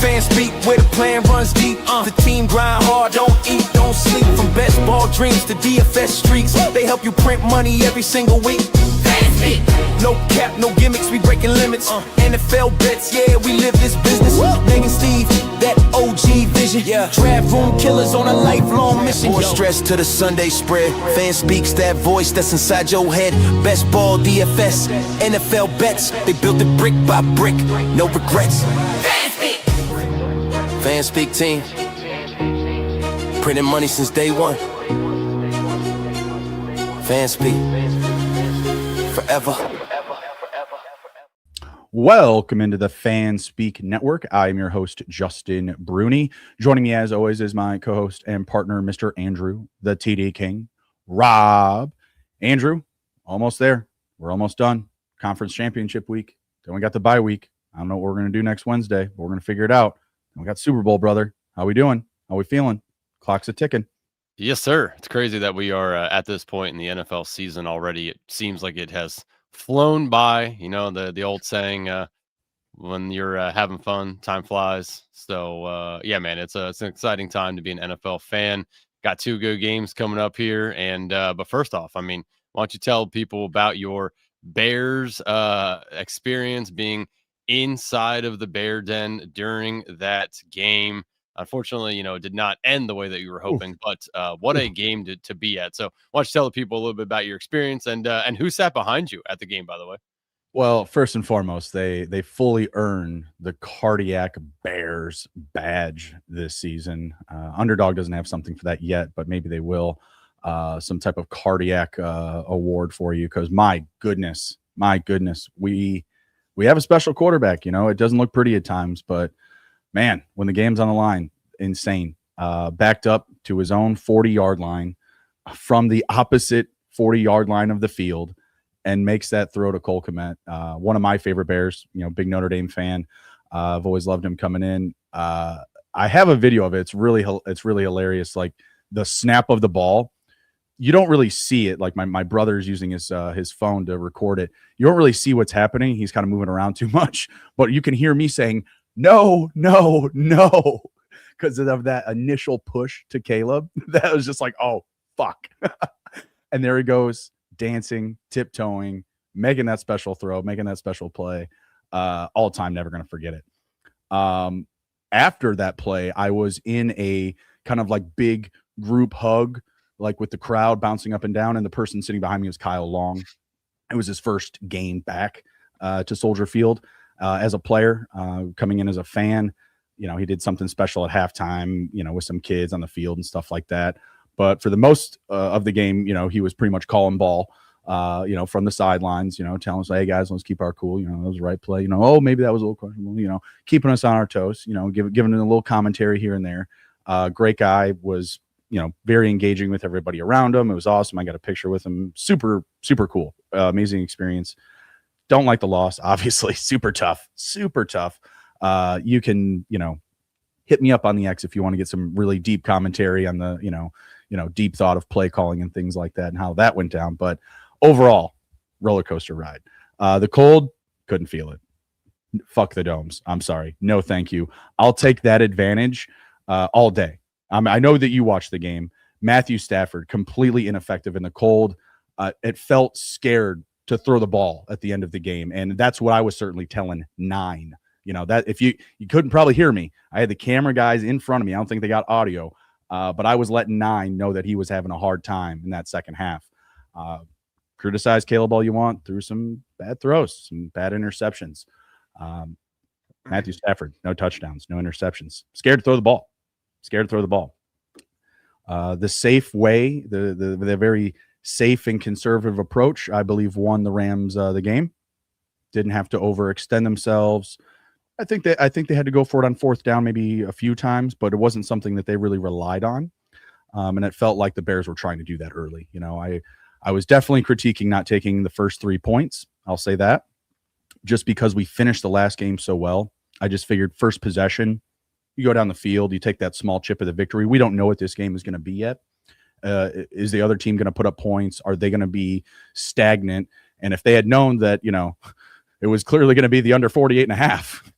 Fanspeak, where the plan runs deep. The team grind hard, don't eat, don't sleep. From best ball dreams to DFS streaks, they help you print money every single week. No cap, no gimmicks, we breaking limits. NFL bets, yeah, we live this business. Nigga Steve, that OG vision. Draft room killers on a lifelong mission. More stress to the Sunday spread. Fanspeak's that voice that's inside your head. Best ball, DFS, NFL bets. They built it brick by brick, no regrets. Fanspeak team, printing money since day one. Fanspeak, forever. Welcome into the Fanspeak Network. I am your host, Justin Bruni. Joining me as always is my co-host and partner, Mr. Andrew, the TD King, Rob. Andrew, almost there. We're almost done. Conference Championship week. Then we got the bye week. I don't know what we're going to do next Wednesday, but we're going to figure it out. We got Super Bowl, brother. How we doing? How we feeling? Clock's a ticking. Yes, sir. It's crazy that we are at this point in the NFL season already. It seems like it has flown by. You know, the old saying, when you're having fun, time flies. So, yeah, man, it's an exciting time to be an NFL fan. Got two good games coming up here. And but first off, I mean, why don't you tell people about your Bears experience being inside of the Bear Den during that game? Unfortunately, you know, it did not end the way that you were hoping, but what a game to be at. So why don't you tell the people a little bit about your experience and who sat behind you at the game, by the way? Well, first and foremost, they fully earn the Cardiac Bears badge this season. Underdog doesn't have something for that yet, but maybe they will. Some type of cardiac award for you, because my goodness, we have a special quarterback. You know, it doesn't look pretty at times, but man, when the game's on the line, insane. Backed up to his own 40-yard line from the opposite 40-yard line of the field and makes that throw to Cole Kmet. One of my favorite Bears, you know, big Notre Dame fan. I've always loved him coming in. I have a video of it. It's really hilarious. Like the snap of the ball, you don't really see it. Like my brother's using his phone to record it. You don't really see what's happening. He's kind of moving around too much, but you can hear me saying, no, because of that initial push to Caleb. That was just like, oh, fuck. And there he goes, dancing, tiptoeing, making that special throw, making that special play. All time, never going to forget it. After that play, I was in a kind of like big group hug, like with the crowd bouncing up and down, and the person sitting behind me was Kyle Long. It was his first game back to Soldier Field. As a player, coming in as a fan, you know, he did something special at halftime, you know, with some kids on the field and stuff like that. But for the most of the game, you know, he was pretty much calling ball, you know, from the sidelines, you know, telling us, hey, guys, let's keep our cool. You know, that was the right play. You know, oh, maybe that was a little questionable, you know, keeping us on our toes, you know, giving a little commentary here and there. Great guy, was, you know, very engaging with everybody around him. It was awesome. I got a picture with him. Super, super cool. Amazing experience. Don't like the loss, obviously. Super tough. You can, you know, hit me up on the X if you want to get some really deep commentary on the, you know, deep thought of play calling and things like that and how that went down. But overall, roller coaster ride. The cold, couldn't feel it. Fuck the domes. I'm sorry. No, thank you. I'll take that advantage all day. I know that you watched the game. Matthew Stafford, completely ineffective in the cold. It felt scared to throw the ball at the end of the game. And that's what I was certainly telling 9. You know, that if you couldn't probably hear me, I had the camera guys in front of me. I don't think they got audio, but I was letting 9 know that he was having a hard time in that second half. Criticize Caleb all you want, threw some bad throws, some bad interceptions. Matthew Stafford, no touchdowns, no interceptions. Scared to throw the ball. The safe way, the very safe and conservative approach, I believe, won the Rams the game. Didn't have to overextend themselves. I think they had to go for it on fourth down maybe a few times, but it wasn't something that they really relied on. And it felt like the Bears were trying to do that early. You know, I was definitely critiquing not taking the first 3 points. I'll say that, just because we finished the last game so well. I just figured first possession, you go down the field, you take that small chip of the victory. We don't know what this game is going to be yet. Is the other team going to put up points? Are they going to be stagnant? And if they had known that, you know, it was clearly going to be the under 48.5,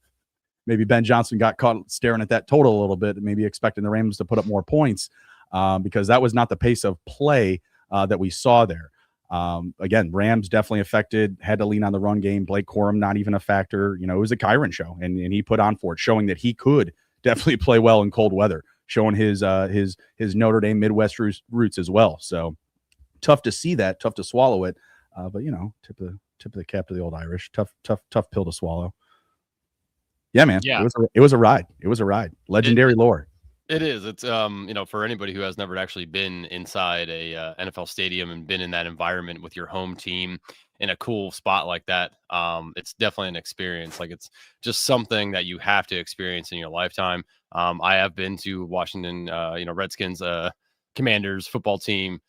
maybe Ben Johnson got caught staring at that total a little bit, maybe expecting the Rams to put up more points, because that was not the pace of play that we saw there. Again, Rams definitely affected, had to lean on the run game. Blake Corum, not even a factor. It was a Kyron show, and he put on for it, showing that he could definitely play well in cold weather, showing his Notre Dame Midwest roots as well. So tough to see that, tough to swallow it. But tip of the cap to the old Irish. Tough pill to swallow. Yeah, man. Yeah. It was a ride. It was a ride. Legendary lore. It is. It's for anybody who has never actually been inside a NFL stadium and been in that environment with your home team in a cool spot like that, it's definitely an experience. Like, it's just something that you have to experience in your lifetime. I have been to Washington, Redskins, Commanders football team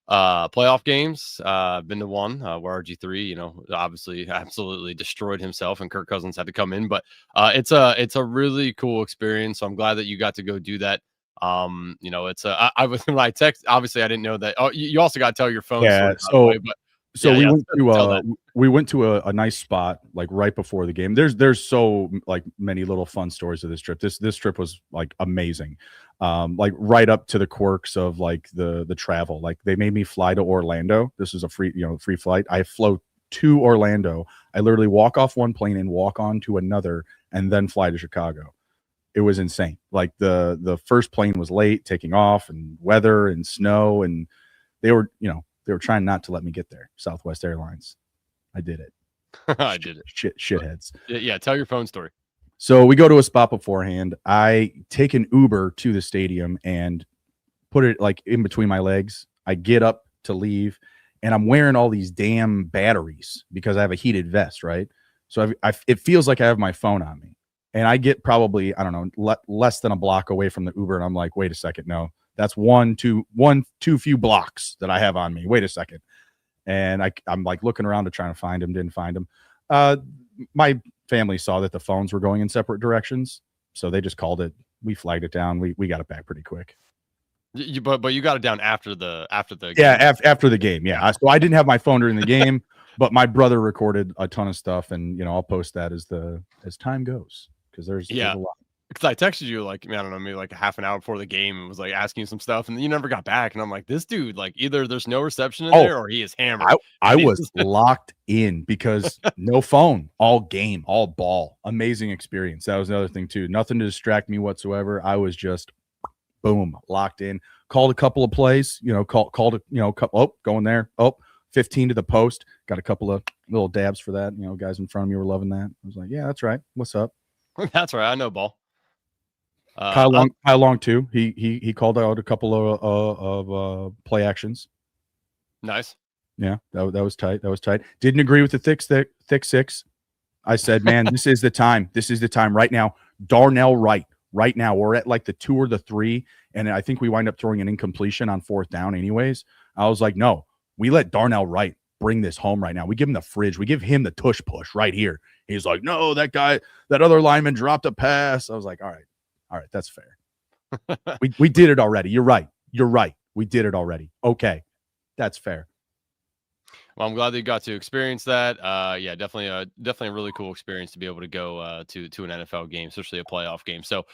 playoff games. Been to one where RG3, obviously absolutely destroyed himself and Kirk Cousins had to come in, but it's a really cool experience. So I'm glad that you got to go do that. I was when I text, obviously I didn't know that. Oh, you also got to tell your phone. Yeah. Story, We went to a nice spot like right before the game. There's so like many little fun stories of this trip. This trip was like amazing. Like right up to the quirks of like the travel. Like they made me fly to Orlando. This is a free flight. I flew to Orlando. I literally walk off one plane and walk on to another and then fly to Chicago. It was insane. Like the first plane was late taking off, and weather and snow, and they were trying not to let me get there. Southwest Airlines. I did it. I did it. Shitheads. Yeah. Tell your phone story. So we go to a spot beforehand. I take an Uber to the stadium and put it like in between my legs. I get up to leave, and I'm wearing all these damn batteries because I have a heated vest, right? So it feels like I have my phone on me. And I get probably, I don't know, less than a block away from the Uber. And I'm like, wait a second. No, that's too few blocks that I have on me. Wait a second. And I'm like looking around to try to find him. Didn't find him. My family saw that the phones were going in separate directions. So they just called it. We flagged it down. We got it back pretty quick. But you got it down after the game. Yeah, after the game. Yeah. So I didn't have my phone during the game, but my brother recorded a ton of stuff, and I'll post that as time goes, because there's a lot. Because I texted you like, I don't know, maybe like a half an hour before the game, and was like asking you some stuff, and you never got back. And I'm like, this dude, like either there's no reception in there or he is hammered. I was locked in because no phone, all game, all ball. Amazing experience. That was another thing too. Nothing to distract me whatsoever. I was just boom, locked in. Called a couple of plays, going there. 15 to the post. Got a couple of little dabs for that. Guys in front of me were loving that. I was like, yeah, that's right. What's up? That's right. I know ball. Kyle Long too. He called out a couple of play actions. Nice. Yeah, that was tight. Didn't agree with the thick six. I said, man, this is the time. This is the time right now. Darnell Wright. Right now, we're at like the 2 or the 3, and I think we wind up throwing an incompletion on 4th down anyways. I was like, no, we let Darnell Wright bring this home right now. We give him the fridge. We give him the tush push right here. He's like, no, that other lineman dropped a pass. I was like, all right, that's fair. we did it already. You're right. We did it already. Okay, that's fair. Well, I'm glad that you got to experience that. Yeah, definitely a really cool experience to be able to go to an NFL game, especially a playoff game. So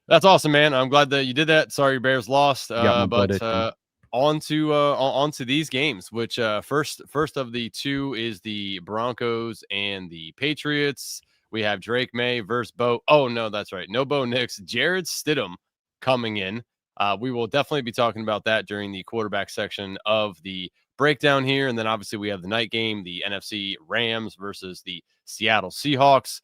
that's awesome, man. I'm glad that you did that. Sorry your Bears lost, but on to these games. Which first of the two is the Broncos and the Patriots. We have Drake May versus Bo. Oh no, that's right. No Bo Nix. Jared Stidham coming in. We will definitely be talking about that during the quarterback section of the breakdown here. And then obviously we have the night game, the NFC Rams versus the Seattle Seahawks.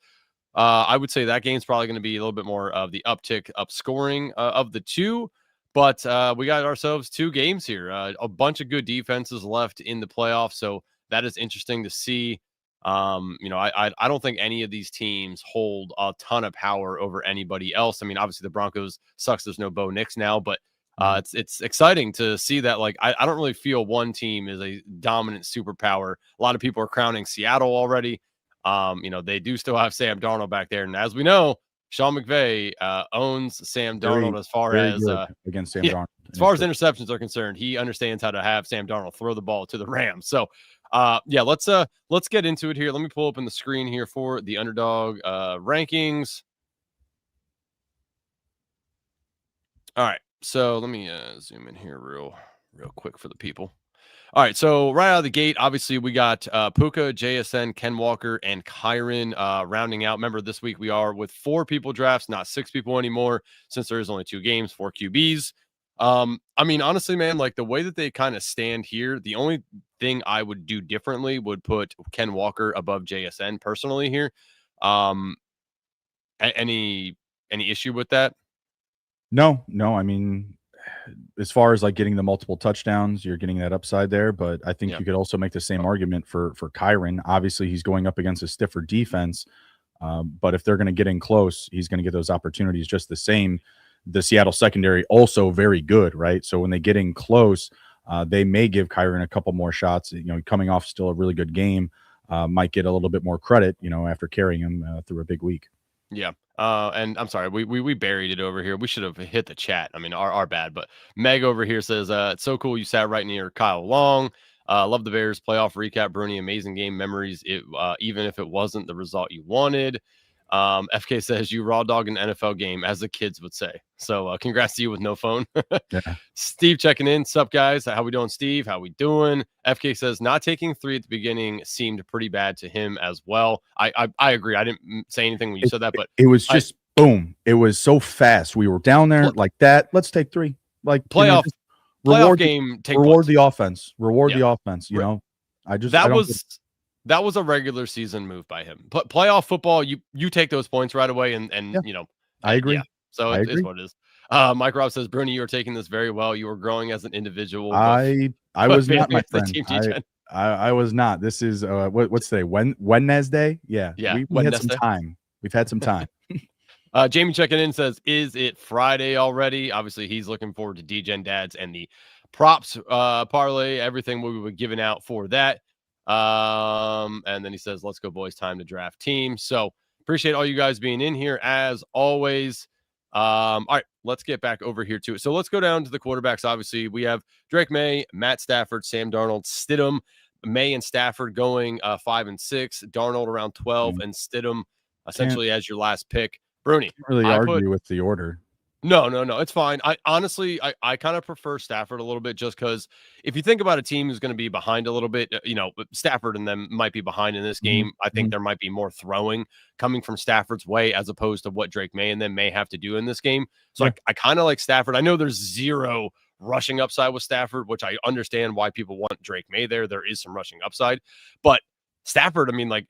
I would say that game's probably going to be a little bit more of the up scoring of the two. But we got ourselves 2 games here. A bunch of good defenses left in the playoffs. So that is interesting to see. I don't think any of these teams hold a ton of power over anybody else. I mean, obviously the Broncos sucks. There's no Bo Nix now, but it's exciting to see that. Like, I don't really feel one team is a dominant superpower. A lot of people are crowning Seattle already. They do still have Sam Darnold back there. And as we know, Sean McVay owns Sam Darnold as far as against Sam Darnold. As far as interceptions are concerned, he understands how to have Sam Darnold throw the ball to the Rams. So let's get into it here. Let me pull up on the screen here for the Underdog rankings. All right. So let me zoom in here real quick for the people. All right, so right out of the gate, obviously we got Puka, JSN, Ken Walker, and Kyron rounding out. Remember, this week we are with 4 people drafts, not 6 people anymore, since there is only 2 games, 4 QBs. I mean, honestly, man, like the way that they kind of stand here, the only thing I would do differently would put Ken Walker above JSN personally here. Um, any issue with that? No. I mean, as far as like getting the multiple touchdowns, you're getting that upside there. But I think you could also make the same argument for Kyron. Obviously, he's going up against a stiffer defense. But if they're going to get in close, he's going to get those opportunities just the same. The Seattle secondary also very good, right? So when they get in close, they may give Kyron a couple more shots. You know, coming off still a really good game, might get a little bit more credit, you know, after carrying him through a big week. Yeah. And I'm sorry, we buried it over here. We should have hit the chat. I mean, our bad. But Meg over here says, it's so cool you sat right near Kyle Long. Love the Bears playoff recap. Bruni, amazing game memories. Even if it wasn't the result you wanted. FK says you raw dog an NFL game, as the kids would say. So congrats to you with no phone. Yeah. Steve checking in. Sup, guys? How we doing, Steve? How we doing? FK says not taking 3 at the beginning seemed pretty bad to him as well. I agree. I didn't say anything when you said that, but it was just boom. It was so fast. We were down there like that. Let's take 3. Like playoff game. Reward the offense. Reward the offense. You know, that was a regular season move by him. Playoff football, you take those points right away, and you know. I agree. Yeah. So it is what it is. Mike Rob says, Bruni, you are taking this very well. You are growing as an individual. I was not, my friend. I was not. This is what's today? Wednesday? Yeah. We had some time. We've had some time. Jamie checking in says, is it Friday already? Obviously, he's looking forward to DGen Dads and the props parlay, everything we were giving out for that. And then he says, let's go, boys. Time to draft teams. So appreciate all you guys being in here as always. All right, let's get back over here to it. So let's go down to the quarterbacks. Obviously, we have Drake May, Matt Stafford, Sam Darnold, Stidham, May and Stafford going 5 and 6, Darnold around 12, and Stidham essentially as your last pick. Bruni, really argue with the order. No, it's fine. I honestly kind of prefer Stafford a little bit, just because if you think about a team who's going to be behind a little bit, you know, Stafford and them might be behind in this game. I think there might be more throwing coming from Stafford's way as opposed to what Drake May and them may have to do in this game. So I kind of like Stafford. I know there's zero rushing upside with Stafford, which I understand why people want Drake May there. There is some rushing upside, but Stafford, I mean, like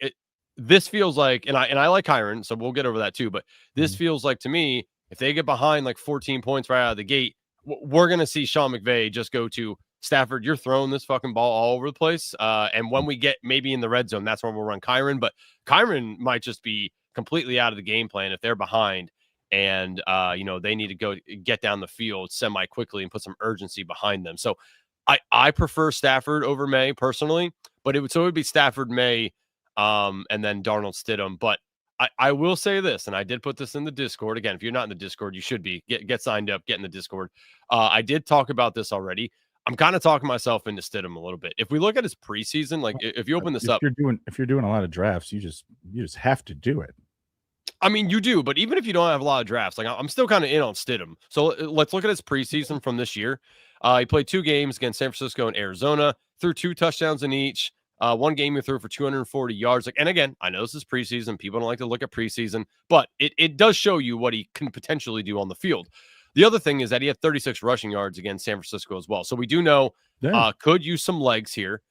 this feels like, and I like Kyron, so we'll get over that too. But this feels like to me, if they get behind like 14 points right out of the gate, we're going to see Sean McVay just go to Stafford. You're throwing this fucking ball all over the place. And when we get maybe in the red zone, that's when we'll run Kyron. But Kyron might just be completely out of the game plan if they're behind and, you know, they need to go get down the field semi quickly and put some urgency behind them. So I prefer Stafford over May personally, but it would be Stafford, May, and then Darnold, Stidham. But I will say this, and I did put this in the Discord. Again, if you're not in the Discord, you should be. Get signed up, get in the Discord. I did talk about this already. I'm kind of talking myself into Stidham a little bit. If we look at his preseason, like if you open this up, if you're doing a lot of drafts, you just have to do it. I mean, you do, but even if you don't have a lot of drafts, like I'm still kind of in on Stidham. So let's look at his preseason from this year. He played 2 games against San Francisco and Arizona, threw 2 touchdowns in each. 1 game he threw for 240 yards. Like, and again, I know this is preseason. People don't like to look at preseason, but it does show you what he can potentially do on the field. The other thing is that he had 36 rushing yards against San Francisco as well. So we do know could use some legs here.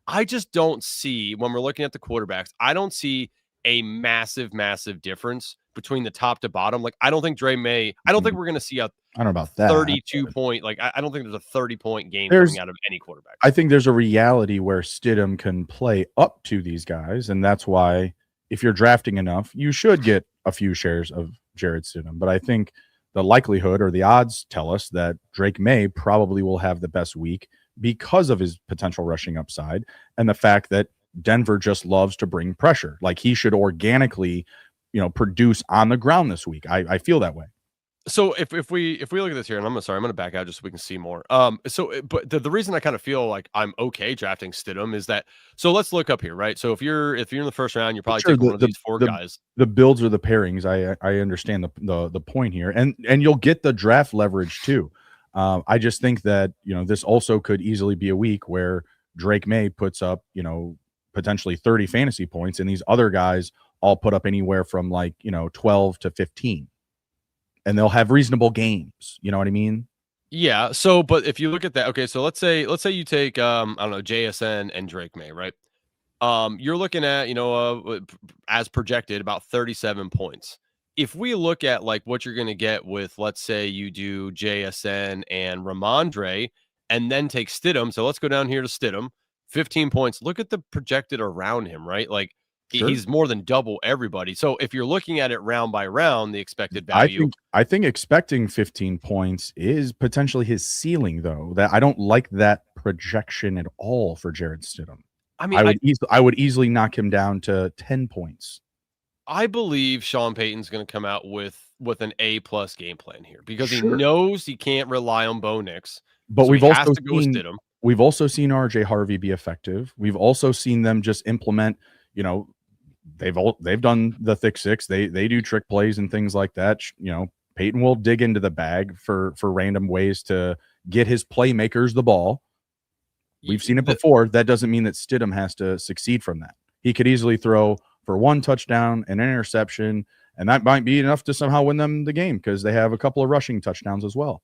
I just don't see, when we're looking at the quarterbacks, I don't see a massive difference between the top to bottom. Like, I don't think Dre May, I don't think we're going to see a I don't know about that 32 point. Like, I don't think there's a 30-point game coming out of any quarterback. I think there's a reality where Stidham can play up to these guys. And that's why if you're drafting enough, you should get a few shares of Jared Stidham. But I think the likelihood or the odds tell us that Drake May probably will have the best week because of his potential rushing upside and the fact that Denver just loves to bring pressure. Like, he should organically, produce on the ground this week. I feel that way. So if we look at this here, and I'm gonna back out just so we can see more. But the reason I kind of feel like I'm okay drafting Stidham is that, so let's look up here, right? So if you're in the first round, you're probably Sure, taking one of these four guys. the builds or the pairings. I understand the point here, and you'll get the draft leverage too. I just think that this also could easily be a week where Drake May puts up potentially 30 fantasy points, and these other guys all put up anywhere from 12 to 15. And they'll have reasonable games. You know what I mean? Yeah. So, but if you look at that, okay. So let's say you take I don't know, JSN and Drake May, right? You're looking at as projected about 37 points. If we look at like what you're going to get with, let's say you do JSN and Ramondre, and then take Stidham. So let's go down here to Stidham, 15 points. Look at the projected around him, right? Like Sure. he's more than double everybody. So if you're looking at it round by round, the expected value, I think expecting 15 points is potentially his ceiling, though. That I don't like that projection at all for Jared Stidham. I mean, I would easily knock him down to 10 points. I believe Sean Payton's going to come out with an A+ game plan here because he Sure. knows he can't rely on Bo Nix. But So we've he has also to go with seen Stidham. we've also seen RJ Harvey be effective. We've also seen them just implement, they've done the thick six. They do trick plays and things like that. Peyton will dig into the bag for random ways to get his playmakers the ball. We've seen it before. That doesn't mean that Stidham has to succeed from that. He could easily throw for one touchdown and an interception, and that might be enough to somehow win them the game because they have a couple of rushing touchdowns as well.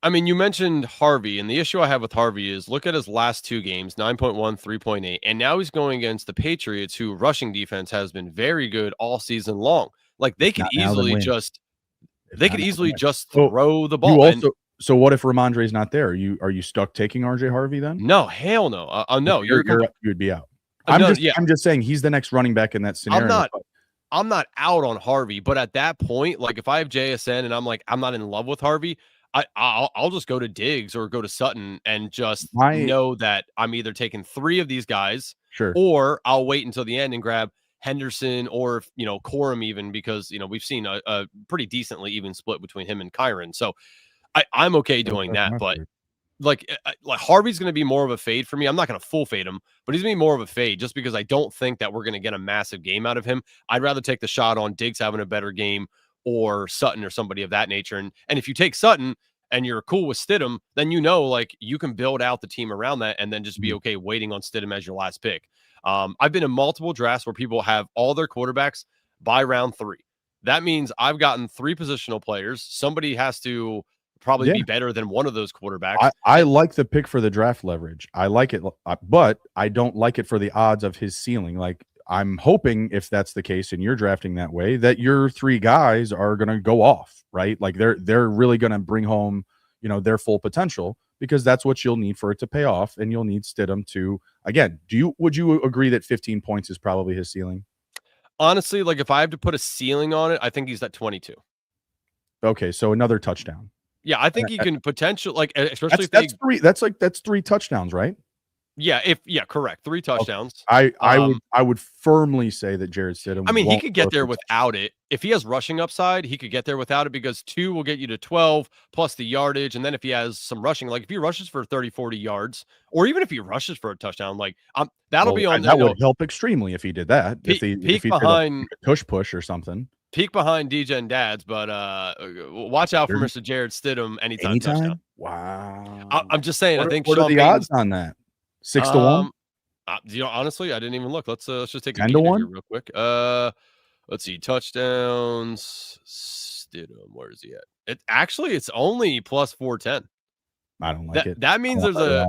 I mean, you mentioned Harvey, and the issue I have with Harvey is look at his last two games, 9.1, 3.8, and now he's going against the Patriots, who rushing defense has been very good all season long. Like they could easily just throw the ball. So what if Ramondre's not there? Are you stuck taking RJ Harvey then? No, hell no. No, you'd be out. I'm just saying he's the next running back in that scenario. I'm not out on Harvey, but at that point, like if I have JSN and I'm not in love with Harvey, I'll just go to Diggs or go to Sutton and just know that I'm either taking three of these guys, sure, or I'll wait until the end and grab Henderson or Corum even, because we've seen a pretty decently even split between him and Kyron. So I'm okay doing that, but like Harvey's going to be more of a fade for me. I'm not going to full fade him, but he's going to be more of a fade just because I don't think that we're going to get a massive game out of him. I'd rather take the shot on Diggs having a better game or Sutton or somebody of that nature. And if you take Sutton and you're cool with Stidham, then like you can build out the team around that and then just be okay waiting on Stidham as your last pick. I've been in multiple drafts where people have all their quarterbacks by round 3. That means I've gotten 3 positional players. Somebody has to probably be better than one of those quarterbacks. I like the pick for the draft leverage. I like it, but I don't like it for the odds of his ceiling. Like I'm hoping if that's the case and you're drafting that way, that your 3 guys are going to go off, right? Like they're really going to bring home, their full potential, because that's what you'll need for it to pay off. And you'll need Stidham to, again, would you agree that 15 points is probably his ceiling? Honestly, like if I have to put a ceiling on it, I think he's at 22. Okay. So another touchdown. Yeah, I think he can potentially, like, especially that's 3 touchdowns, right? Yeah, correct. 3 touchdowns. Okay. I would firmly say that Jared Stidham. I mean, he could get there without it. If he has rushing upside, he could get there without it because 2 will get you to 12 plus the yardage. And then if he has some rushing, like if he rushes for 30, 40 yards, or even if he rushes for a touchdown, like that'll be on. That would help extremely if he did that. If he behind did a push or something. Peek behind DJ and Dads, but watch out for Mr. Jared Stidham anytime touchdown. Wow. I'm just saying. I think what are the odds on that? 6 to 1. Honestly, I didn't even look. Let's just take a 10 to 1 here real quick. Let's see, touchdowns. Stidham, where is he at? It's only plus 410. I don't like it. That means there's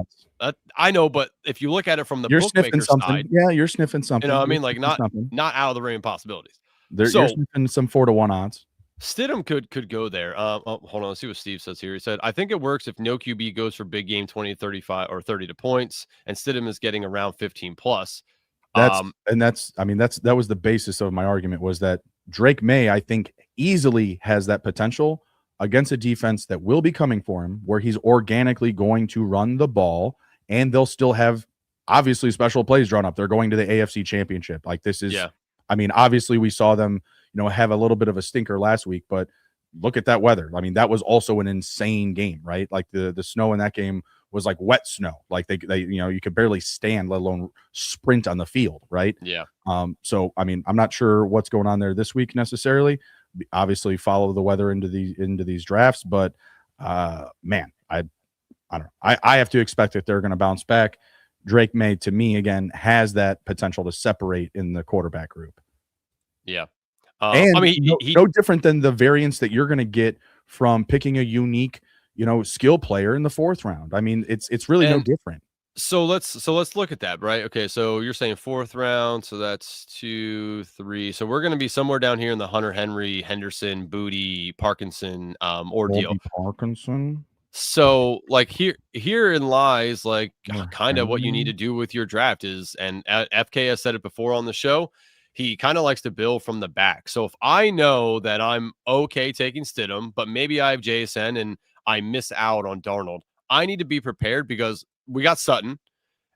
I know, but if you look at it from the bookmaker side, you're sniffing something. I mean, like not out of the range possibilities. You're sniffing some 4 to 1 odds. Stidham could go there. Hold on, let's see what Steve says here. He said, I think it works if no QB goes for big game 20, 35, or 30 points, and Stidham is getting around 15 plus. That was the basis of my argument, was that Drake May, I think, easily has that potential against a defense that will be coming for him, where he's organically going to run the ball, and they'll still have obviously special plays drawn up. They're going to the AFC Championship. Like this is, I mean, obviously we saw them, have a little bit of a stinker last week, but look at that weather. I mean, that was also an insane game, right? Like the snow in that game was like wet snow. Like they you could barely stand, let alone sprint on the field, right? Yeah. So I mean, I'm not sure what's going on there this week necessarily. Obviously, follow the weather into these drafts, but man, I don't know. I have to expect that they're going to bounce back. Drake May, to me, again, has that potential to separate in the quarterback group. Yeah. And I mean, no different than the variance that you're going to get from picking a unique, skill player in the 4th round. I mean, it's really no different. So let's look at that, right? Okay, so you're saying 4th round, so that's 2, 3. So we're going to be somewhere down here in the Hunter Henry, Henderson, Booty, Parkinson ordeal. Parkinson. So like herein lies like kind of what you need to do with your draft is, and FK has said it before on the show, he kind of likes to build from the back. So if I know that I'm okay taking Stidham, but maybe I have JSN and I miss out on Darnold, I need to be prepared because we got Sutton.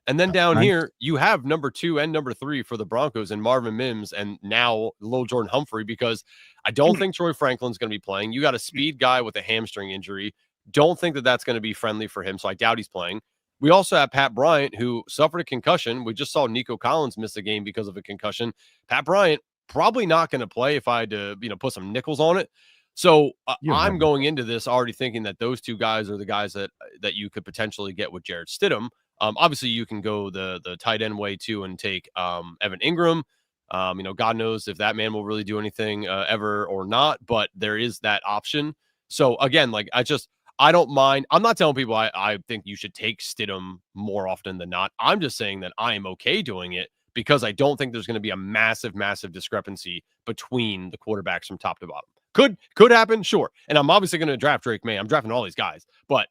And then down here, you have number 2 and number 3 for the Broncos and Marvin Mims and now Lil Jordan Humphrey, because I don't think Troy Franklin's going to be playing. You got a speed guy with a hamstring injury. Don't think that that's going to be friendly for him, so I doubt he's playing. We also have Pat Bryant, who suffered a concussion. We just saw Nico Collins miss a game because of a concussion. Pat Bryant probably not going to play if I had to, put some nickels on it. So I'm going into this already thinking that those 2 guys are the guys that you could potentially get with Jarrett Stidham. Obviously, you can go the tight end way too and take Evan Ingram. God knows if that man will really do anything ever or not, but there is that option. So again, like I don't mind. I'm not telling people I think you should take Stidham more often than not. I'm just saying that I am okay doing it because I don't think there's going to be a massive, massive discrepancy between the quarterbacks from top to bottom. Could happen, sure. And I'm obviously going to draft Drake May. I'm drafting all these guys, but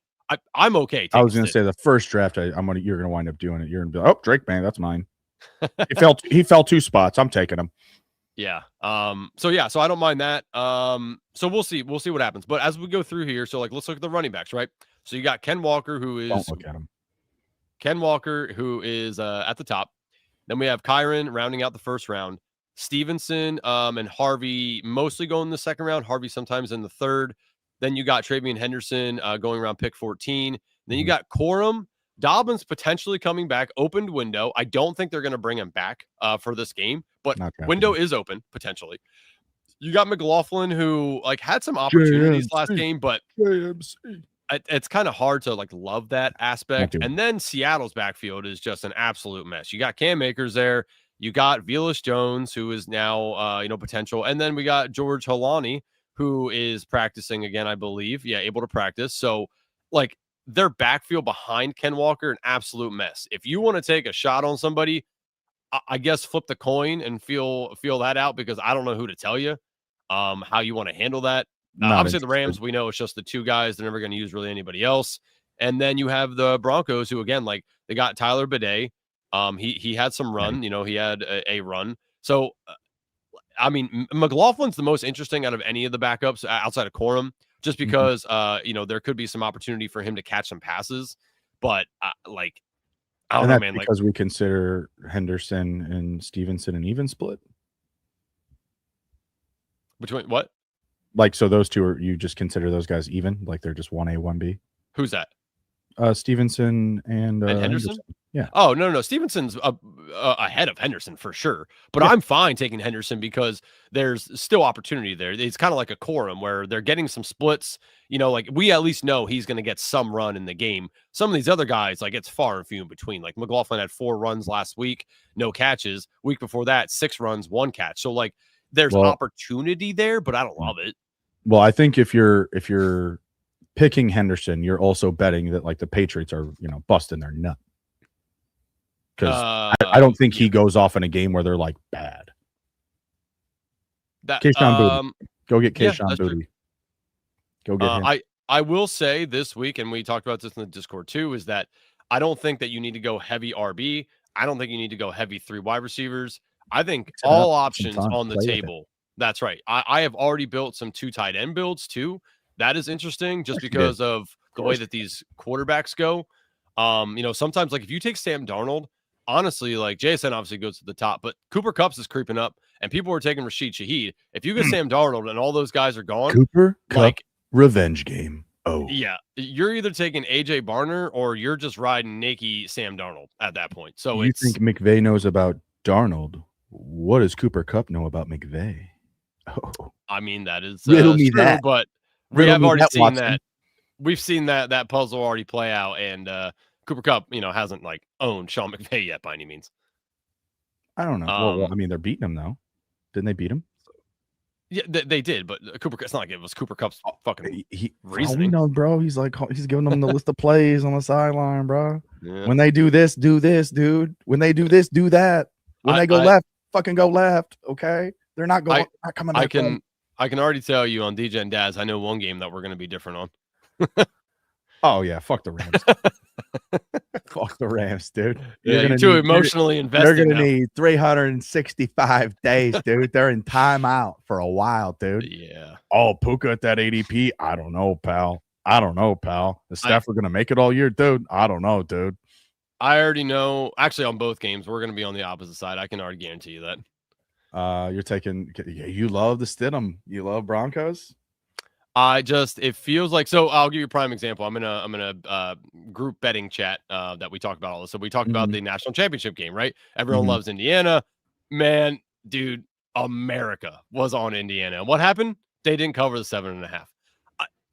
I'm okay. I was going to say the first draft, you're going to wind up doing it. You're going to be like, oh, Drake May, that's mine. he fell 2 spots. I'm taking him. Yeah. So I don't mind that. So we'll see what happens. But as we go through here, so like let's look at the running backs, right? So you got Ken Walker, who is don't look at him. Ken Walker, who is at the top. Then we have Kyron rounding out the first round. Stevenson and Harvey mostly going in the second round. Harvey sometimes in the third. Then you got Travion Henderson going around pick 14. Then you got Corum. Dobbins potentially coming back, opened window. I don't think they're going to bring him back for this game, but window is open potentially. You got McLaughlin, who like had some opportunities last game, but it's kind of hard to like love that aspect. And then Seattle's backfield is just an absolute mess. You got Cam Akers there. You got Velus Jones, who is now potential, and then we got George Holani, who is practicing again, I believe. Yeah, able to practice. So like their backfield behind Ken Walker, an absolute mess. If you want to take a shot on somebody, I guess flip the coin and feel that out, because I don't know who to tell you how you want to handle that. Obviously, the Rams, we know it's just the 2 guys. They're never going to use really anybody else. And then you have the Broncos, who, again, like they got Tyler Bidet. He had some run. He had a run. So, I mean, McLaughlin's the most interesting out of any of the backups outside of Corum, just because, there could be some opportunity for him to catch some passes. But, I don't know, man. Because we consider Henderson and Stevenson an even split? Between what? So those 2 you just consider those guys even? Like they're just 1A, 1B? Who's that? Stevenson and Henderson? Yeah. Oh, no. Stevenson's ahead of Henderson for sure. But I'm fine taking Henderson because there's still opportunity there. It's kind of like a Corum where they're getting some splits. Like we at least know he's going to get some run in the game. Some of these other guys, like it's far and few in between. Like McLaughlin had 4 runs last week, no catches. Week before that, 6 runs, 1 catch. So like there's opportunity there, but I don't love it. Well, I think if you're picking Henderson, you're also betting that like the Patriots are, busting their nut. Because I don't think he goes off in a game where they're like bad. Kayshon Boutte. Go get Kayshon Boutte. Go get him. I will say this week, and we talked about this in the Discord too, is that I don't think that you need to go heavy RB. I don't think you need to go heavy 3 wide receivers. I think all options on the table. That's right. I have already built some 2 tight end builds too. That is interesting just because of the way that these quarterbacks go. Sometimes like if you take Sam Darnold, honestly, like JSN obviously goes to the top, but Cooper Kupp's is creeping up, and people are taking Rashid Shaheed. If you get Sam Darnold and all those guys are gone, Cooper like Kupp revenge game. Oh, yeah, you're either taking AJ Barner or you're just riding naked Sam Darnold at that point. So you think McVay knows about Darnold? What does Cooper Kupp know about McVay? Oh, I mean, that is riddle me true, that. but we Riddle have me already that, seen Watson. that. We've seen that puzzle already play out, and Cooper Kupp, hasn't like owned Sean McVay yet by any means. I don't know. Well, I mean, they're beating him though. Didn't they beat him? Yeah, they did, but Cooper. It's not like it was Cooper Kupp's fucking We reasoning. know, bro. He's giving them the list of plays on the sideline, bro. Yeah. When they do this, dude. When they do this, do that. When they go left, fucking go left. Okay, they're not going. Not coming. I can already tell you on DJ and Daz. I know one game that we're going to be different on. Oh yeah, fuck the Rams. Fuck the Rams, dude. You're too emotionally invested. They're gonna need 365 days, dude. They're in timeout for a while, dude. Yeah. Oh, Puka at that ADP. I don't know, pal. The staff are gonna make it all year, dude. I don't know, dude. I already know. Actually, on both games, we're gonna be on the opposite side. I can already guarantee you that. You're taking. You love the Stidham. You love Broncos. It feels like, so I'll give you a prime example. I'm in a group betting chat that we talk about all this. So we talked about the national championship game, right? Everyone loves Indiana, man, dude. America was on Indiana. What happened? They didn't cover the 7.5.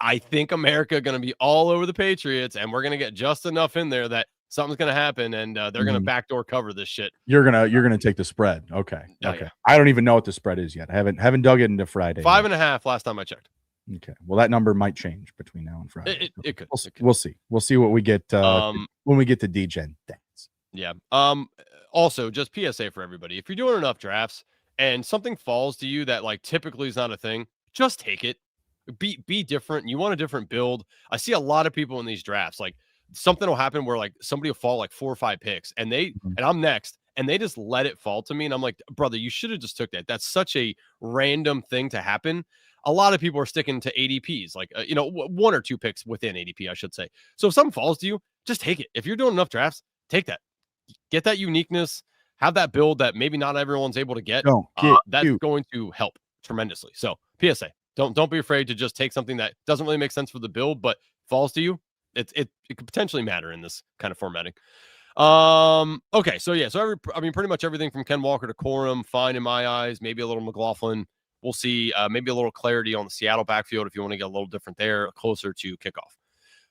I think America going to be all over the Patriots, and we're going to get just enough in there that something's going to happen, and they're going to backdoor cover this shit. You're gonna take the spread. Okay. Okay. Yeah. I don't even know what the spread is yet. I haven't dug it into Friday. 5.5 last time I checked. Okay. Well, that number might change between now and Friday. It could. We'll see. We'll see what we get when we get to DGen. Thanks. Yeah. Also, just PSA for everybody: if you're doing enough drafts and something falls to you that like typically is not a thing, just take it. Be different. You want a different build. I see a lot of people in these drafts. Like something will happen where like somebody will fall like 4 or 5 picks, and and I'm next, and they just let it fall to me, and I'm like, brother, you should have just took that. That's such a random thing to happen. A lot of people are sticking to ADPs, like, 1 or 2 picks within ADP, I should say. So if something falls to you, just take it. If you're doing enough drafts, take that. Get that uniqueness. Have that build that maybe not everyone's able to get. That's going to help tremendously. So PSA, don't be afraid to just take something that doesn't really make sense for the build, but falls to you. It could potentially matter in this kind of formatting. Okay, so yeah, pretty much everything from Ken Walker to Corum, fine in my eyes. Maybe a little McLaughlin. We'll see maybe a little clarity on the Seattle backfield if you want to get a little different there, closer to kickoff.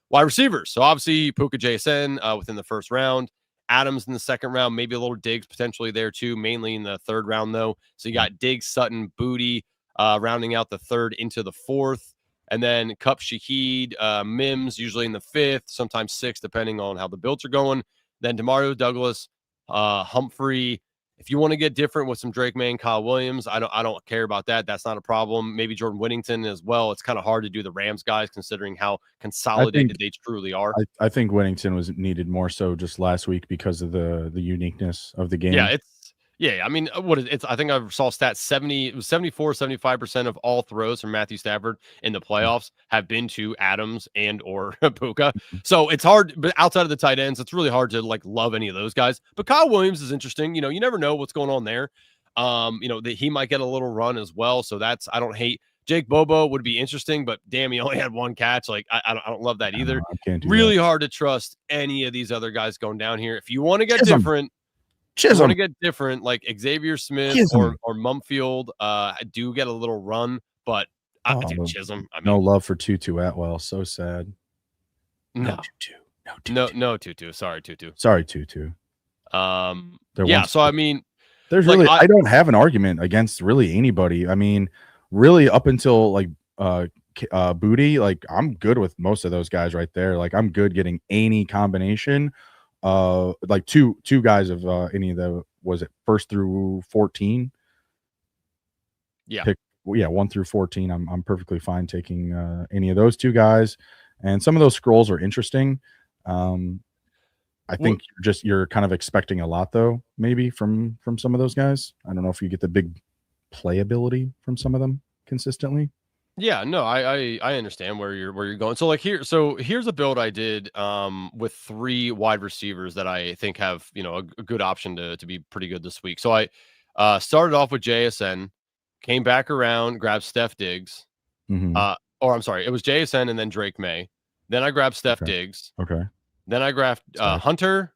Wide receivers. So obviously Puka JSN within the first round. Adams in the second round, maybe a little Diggs potentially there too, mainly in the third round though. So you got Diggs, Sutton, Booty rounding out the third into the fourth. And then Kupp, Shaheed, Mims usually in the fifth, sometimes sixth, depending on how the builds are going. Then DeMario Douglas, Humphrey. If you want to get different with some Drake May and Kyle Williams, I don't care about that. That's not a problem. Maybe Jordan Whittington as well. It's kind of hard to do the Rams guys considering how consolidated they truly are. I think Whittington was needed more so just last week because of the uniqueness of the game. Yeah, I mean, I think I saw stats 75% of all throws from Matthew Stafford in the playoffs have been to Adams and or Puka. So it's hard, but outside of the tight ends, it's really hard to like love any of those guys. But Kyle Williams is interesting. You never know what's going on there. That he might get a little run as well. So I don't hate. Jake Bobo would be interesting, but damn, he only had 1 catch. Like I don't love that either. Really hard to trust any of these other guys going down here. If you want to get different. You want to get different, like Xavier Smith or Mumfield do get a little run, but Chisholm. No love for Tutu Atwell. So sad. No Tutu. Sorry, Tutu. Yeah. So I mean, there's really I don't have an argument against really anybody. I mean, really up until like Booty, like I'm good with most of those guys right there. Like I'm good getting any combination. Like two guys of any of the, was it 1st through 14? Yeah. 1 through 14. I'm perfectly fine taking any of those 2 guys. And some of those scrolls are interesting. I think you're kind of expecting a lot though, maybe from some of those guys. I don't know if you get the big playability from some of them consistently. Yeah, no, I understand where you're going. So like here's a build I did with 3 wide receivers that I think have, a good option to be pretty good this week. So I started off with JSN, came back around, grabbed Steph Diggs. Mhm. Or I'm sorry, it was JSN and then Drake May. Then I grabbed Steph Okay. Diggs. Okay. Then I grabbed Steph. Hunter,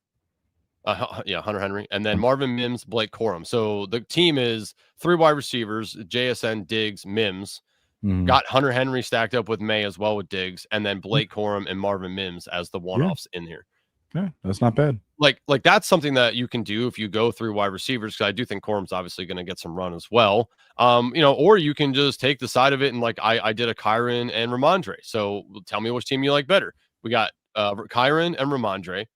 Hunter Henry, and then Marvin Mims, Blake Corum. So the team is 3 wide receivers, JSN, Diggs, Mims. Mhm. Got Hunter Henry stacked up with May as well with Diggs, and then Blake Corum and Marvin Mims as the one-offs in here. Yeah, that's not bad. Like that's something that you can do if you go through wide receivers, because I do think Corum's obviously going to get some run as well. Or you can just take the side of it and like I did a Kyron and Ramondre. So tell me which team you like better. We got Kyron and Ramondre,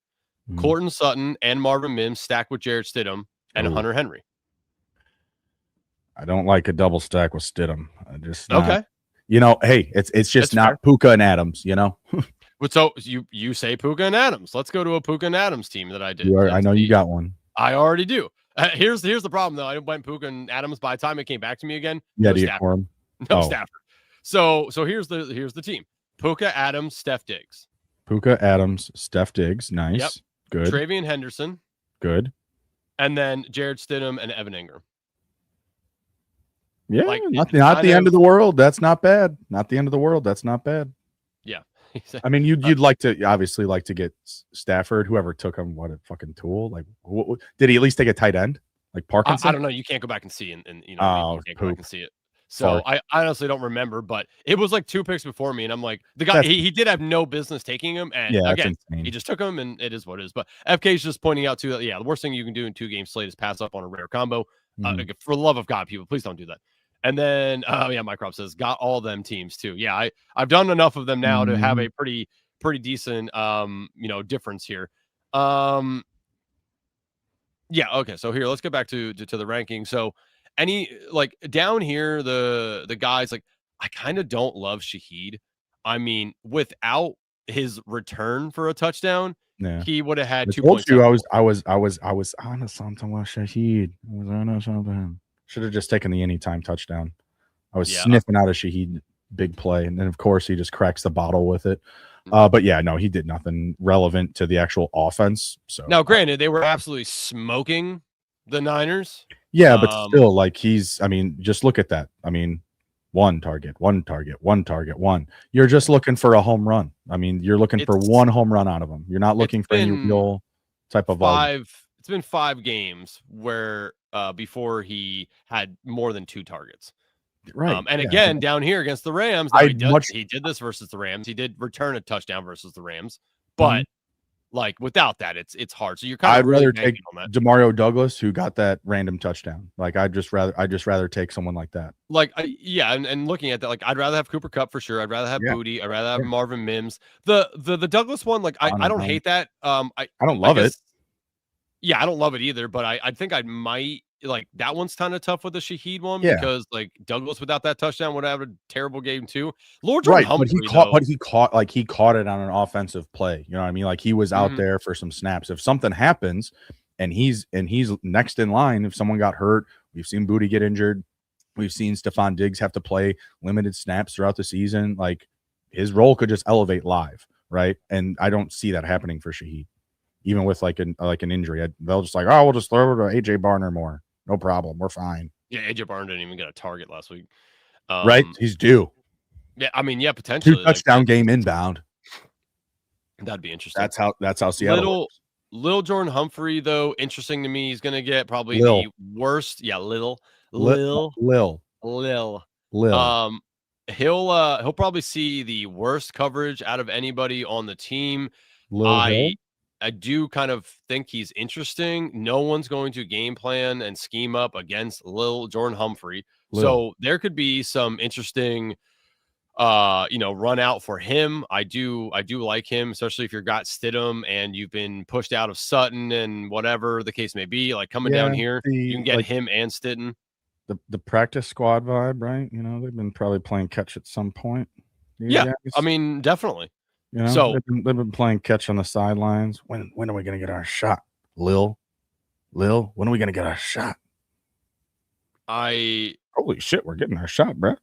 Mhm. Courtland Sutton and Marvin Mims stacked with Jarrett Stidham and Ooh. Hunter Henry. I don't like a double stack with Stidham. I just Okay. Hey, it's just That's not fair. Puka and Adams, But so you say Puka and Adams. Let's go to a Puka and Adams team that I did. I know you got one. I already do. Here's the problem though. I went Puka and Adams. By the time it came back to me again, Yeah, no do you Stafford. for him? No Stafford. So here's the team: Puka, Adams, Steph Diggs. Puka, Adams, Steph Diggs. Nice. Yep. Good. Travian Henderson. Good. And then Jared Stidham and Evan Ingram. Yeah, Like, not the end of the world. That's not bad. Not the end of the world. That's not bad. Yeah. I mean, you'd like to obviously like to get Stafford. Whoever took him, what a fucking tool! Like, did he at least take a tight end like Parkinson? I don't know. You can't go back and see, and you can't go back and see it. So I honestly don't remember, but it was like 2 picks before me, and I'm like, the guy he did have no business taking him, and again, he just took him, and it is what it is. But FK is just pointing out too that the worst thing you can do in 2-game slate is pass up on a rare combo. For the love of God, people, please don't do that. And then, Mike Rob says, got all them teams too. Yeah, I've done enough of them now to have a pretty decent, difference here. Yeah, okay. So here, let's get back to the ranking. So any like down here, the guys like I kind of don't love Shaheed. I mean, without his return for a touchdown, he would have had 2 points. I was on something with Shaheed. I was on something. Should have just taken the anytime touchdown. I was sniffing out a Shaheed big play, and then of course he just cracks the bottle with it. But yeah, no, he did nothing relevant to the actual offense. So now, granted, they were absolutely smoking the Niners. Yeah, but still, like just look at that. I mean, one target. You're just looking for a home run. I mean, you're looking for one home run out of him. You're not looking for any real type of volume. It's been 5 games where before he had more than 2 targets. Right. And again, down here against the Rams, he did this versus the Rams. He did return a touchdown versus the Rams, but like without that, it's hard. So you're kind of rather take Demario Douglas, who got that random touchdown. Like I'd just rather take someone like that. Like and looking at that, like I'd rather have Cooper Kupp for sure. I'd rather have Booty. I'd rather have Marvin Mims. The Douglas one, like I don't hate that. I don't love it. Yeah, I don't love it either, but I think I might like that one's kind of tough with the Shaheed one because like Douglas without that touchdown would have a terrible game too. Lord John Humphrey, but he caught it on an offensive play. You know what I mean? Like he was out there for some snaps. If something happens and he's next in line, if someone got hurt, we've seen Booty get injured. We've seen Stephon Diggs have to play limited snaps throughout the season. Like his role could just elevate live, right? And I don't see that happening for Shaheed. Even with like an injury, they'll just like, oh, we'll just throw it to AJ Barner more. No problem. We're fine. Yeah, AJ Barner didn't even get a target last week. Right? He's due. Yeah, I mean, potentially 2 touchdown game inbound. That'd be interesting. That's how Seattle works. Little Jordan Humphrey, though, interesting to me. He's gonna get probably the worst. Yeah, Lil. He'll probably see the worst coverage out of anybody on the team. I do kind of think he's interesting. No one's going to game plan and scheme up against Lil Jordan Humphrey. So there could be some interesting run out for him. I do like him, especially if you've got Stidham and you've been pushed out of Sutton and whatever the case may be. Like coming down here, you can get him and Stidham. The practice squad vibe, right? You know, they've been probably playing catch at some point. Yeah, I mean, definitely. You know, so they've been playing catch on the sidelines. When are we going to get our shot? Lil, when are we going to get our shot? Holy shit, we're getting our shot, bro.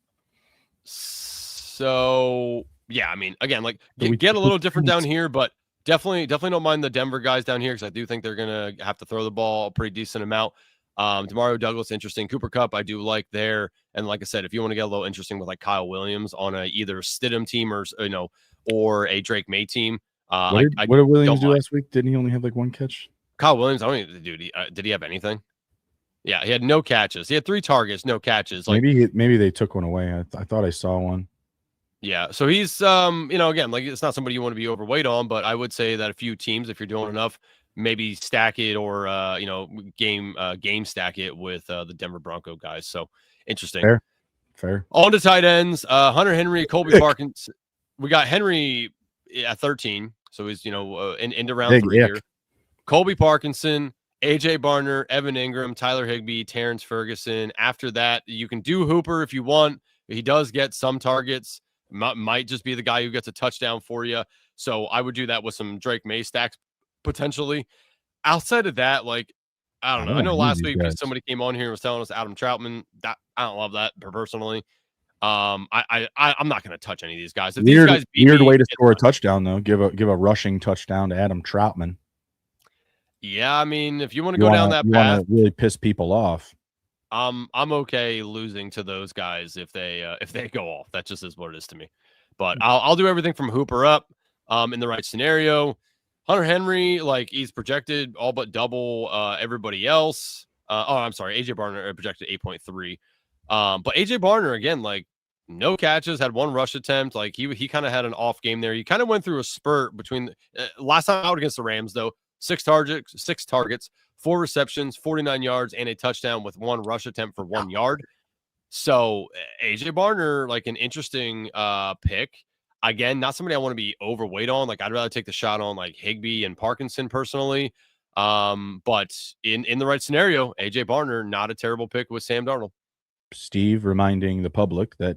So yeah, I mean, again, like get a little different down here, but definitely don't mind the Denver guys down here because I do think they're gonna have to throw the ball a pretty decent amount. Demario Douglas, interesting. Cooper Kupp, I do like there. And like I said, if you want to get a little interesting with like Kyle Williams on a either Stidham team or a Drake May team. What did Williams do last week? Didn't he only have like one catch? Kyle Williams, I don't even, dude. Did he have anything? Yeah, he had no catches. He had 3 targets, no catches. Like maybe they took one away. I thought I saw one. Yeah, so he's again, like it's not somebody you want to be overweight on, but I would say that a few teams, if you're doing enough, maybe stack it or game stack it with the Denver Bronco guys. So interesting. Fair. On to tight ends. Hunter Henry, Colby Parkinson. We got Henry at 13, so he's into round 3 here. Colby Parkinson, AJ Barner, Evan Ingram, Tyler Higbee, Terrence Ferguson. After that, you can do Hooper if you want. He does get some targets. Might just be the guy who gets a touchdown for you. So I would do that with some Drake May stacks potentially. Outside of that, like, I don't know. I know last week somebody came on here and was telling us Adam Troutman. That I don't love that personally. I'm not going to touch any of these guys. If weird, these guys weird way to score a touchdown though. Give a rushing touchdown to Adam Troutman. Yeah, I mean, if you want to go down that path, really piss people off. I'm okay losing to those guys if they go off. That just is what it is to me. But I'll do everything from Hooper up in the right scenario. Hunter Henry, like he's projected all but double everybody else. I'm sorry, AJ Barner projected 8.3. But AJ Barner again, like no catches, had 1 rush attempt. Like he kind of had an off game there. He kind of went through a spurt between last time out against the Rams though. 6 targets, 4 receptions, 49 yards, and a touchdown with 1 rush attempt for 1 yard. So AJ Barner, like an interesting pick. Again, not somebody I want to be overweight on. Like I'd rather take the shot on like Higbee and Parkinson personally. But in the right scenario, AJ Barner, not a terrible pick with Sam Darnold. Steve reminding the public that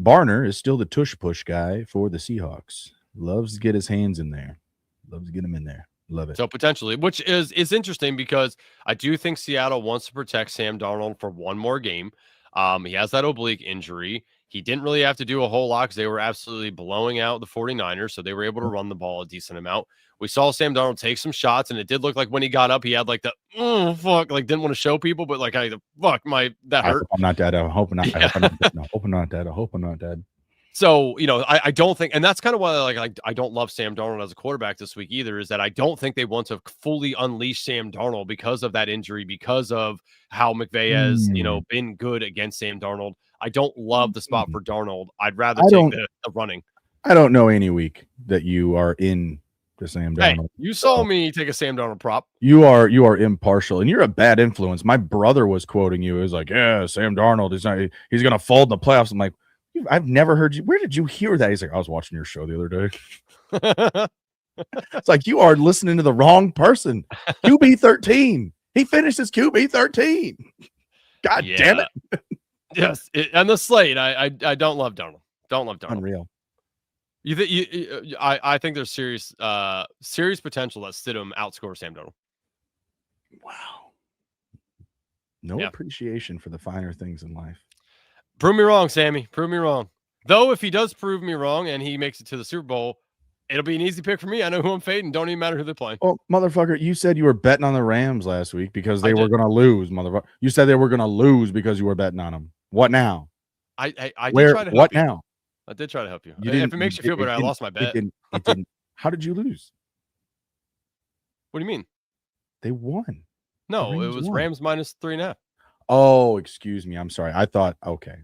Barner is still the tush push guy for the Seahawks. Loves to get his hands in there. Loves to get him in there. Love it. So potentially, which is interesting because I do think Seattle wants to protect Sam Darnold for 1 more game. He has that oblique injury. He didn't really have to do a whole lot because they were absolutely blowing out the 49ers, so they were able to run the ball a decent amount. We saw Sam Darnold take some shots, and it did look like when he got up, he had like the like didn't want to show people, but like that hurt. I'm not dead. I'm hoping not. Yeah. I hope I'm not dead. I hope I'm not dead. So, I don't think, and that's kind of why I don't love Sam Darnold as a quarterback this week either, is that I don't think they want to fully unleash Sam Darnold because of that injury, because of how McVay has, been good against Sam Darnold. I don't love the spot for Darnold. I'd rather take the running. I don't know any week that you are in the Sam Darnold. Hey, you saw me take a Sam Darnold prop. You are impartial, and you're a bad influence. My brother was quoting you. He was like, yeah, Sam Darnold, he's going to fold in the playoffs. I'm like, I've never heard you. Where did you hear that? He's like, I was watching your show the other day. It's like you are listening to the wrong person. QB 13. He finished his QB 13. God damn it. Yes, and the slate. I don't love Darnold. Don't love Darnold. Unreal. I think there's serious potential that Stidham outscores Sam Darnold. Wow. No appreciation for the finer things in life. Prove me wrong, Sammy. Prove me wrong. Though, if he does prove me wrong and he makes it to the Super Bowl, it'll be an easy pick for me. I know who I'm fading. Don't even matter who they're playing. Oh, motherfucker, you said you were betting on the Rams last week because they were going to lose, motherfucker. You said they were going to lose because you were betting on them. What now? I did try to help what you. now? I did try to help you. If it makes you feel better, I lost my bet. It didn't. How did you lose? What do you mean? They won. No, it was Rams minus 3.5. Oh, excuse me. I'm sorry. I thought, okay.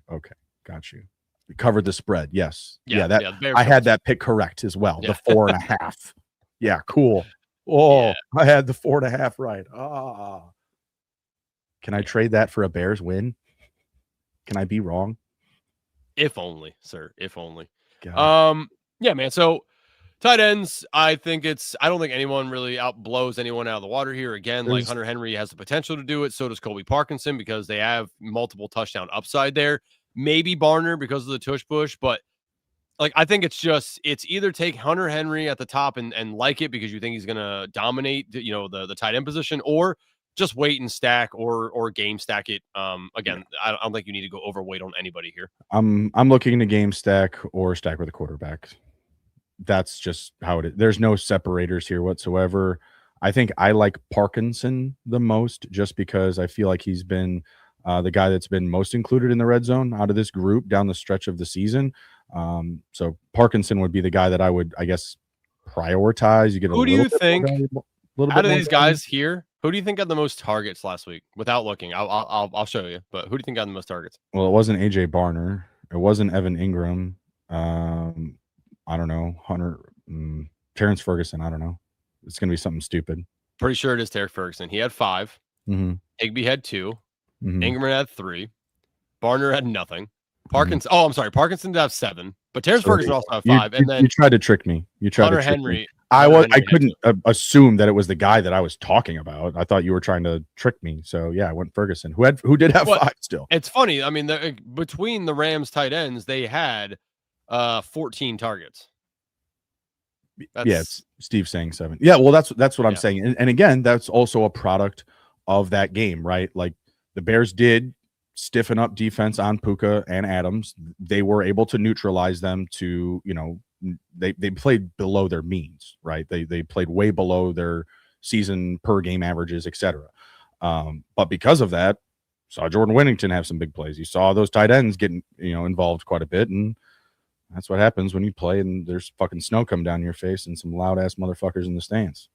Got you. We covered the spread. Yes. I had that pick correct as well. Yeah. The 4.5. Yeah, cool. Oh, I had the 4.5 right. Can I trade that for a Bears win? Can I be wrong? If only, sir. If only. God. Yeah, man. So tight ends, I don't think anyone really blows anyone out of the water here. Again, like Hunter Henry has the potential to do it. So does Colby Parkinson because they have multiple touchdown upside there. Maybe Barner because of the tush push, but like I think it's either take Hunter Henry at the top and like it because you think he's gonna dominate, the tight end position, or just wait and stack or game stack it. Again, I don't think you need to go overweight on anybody here. I'm looking to game stack or stack with a quarterback. That's just how it is. There's no separators here whatsoever. I think I like Parkinson the most just because I feel like he's been the guy that's been most included in the red zone out of this group down the stretch of the season. So Parkinson would be the guy that I would, I guess, prioritize. You get who do you think out of these guys here? here? Who do you think got the most targets last week? Without looking, I'll show you. But who do you think got the most targets? Well, it wasn't AJ Barner. It wasn't Evan Ingram. I don't know, Terrence Ferguson. I don't know. It's gonna be something stupid. Pretty sure it is Terrence Ferguson. He had 5. Mm-hmm. Higbee had 2. Mm-hmm. Ingram had 3. Barner had nothing. Parkinson. Oh, I'm sorry. Parkinson did have 7, but Terrence Ferguson also had 5. And then you tried to trick me. You tried Hunter to trick Henry. me. I couldn't assume that it was the guy that I was talking about. I thought you were trying to trick me. So yeah, I went Ferguson, who did have 5 still. It's funny. I mean, between the Rams tight ends, they had 14 targets. It's Steve saying 7. Yeah, well, that's what I'm Yeah. saying. And again, that's also a product of that game, right? Like the Bears did stiffen up defense on Puka and Adams. They were able to neutralize them to, they played below their means, right? They played way below their season per game averages, etc. But because of that, saw Jordan Whittington have some big plays. You saw those tight ends getting, involved quite a bit, and that's what happens when you play and there's fucking snow come down your face and some loud ass motherfuckers in the stands.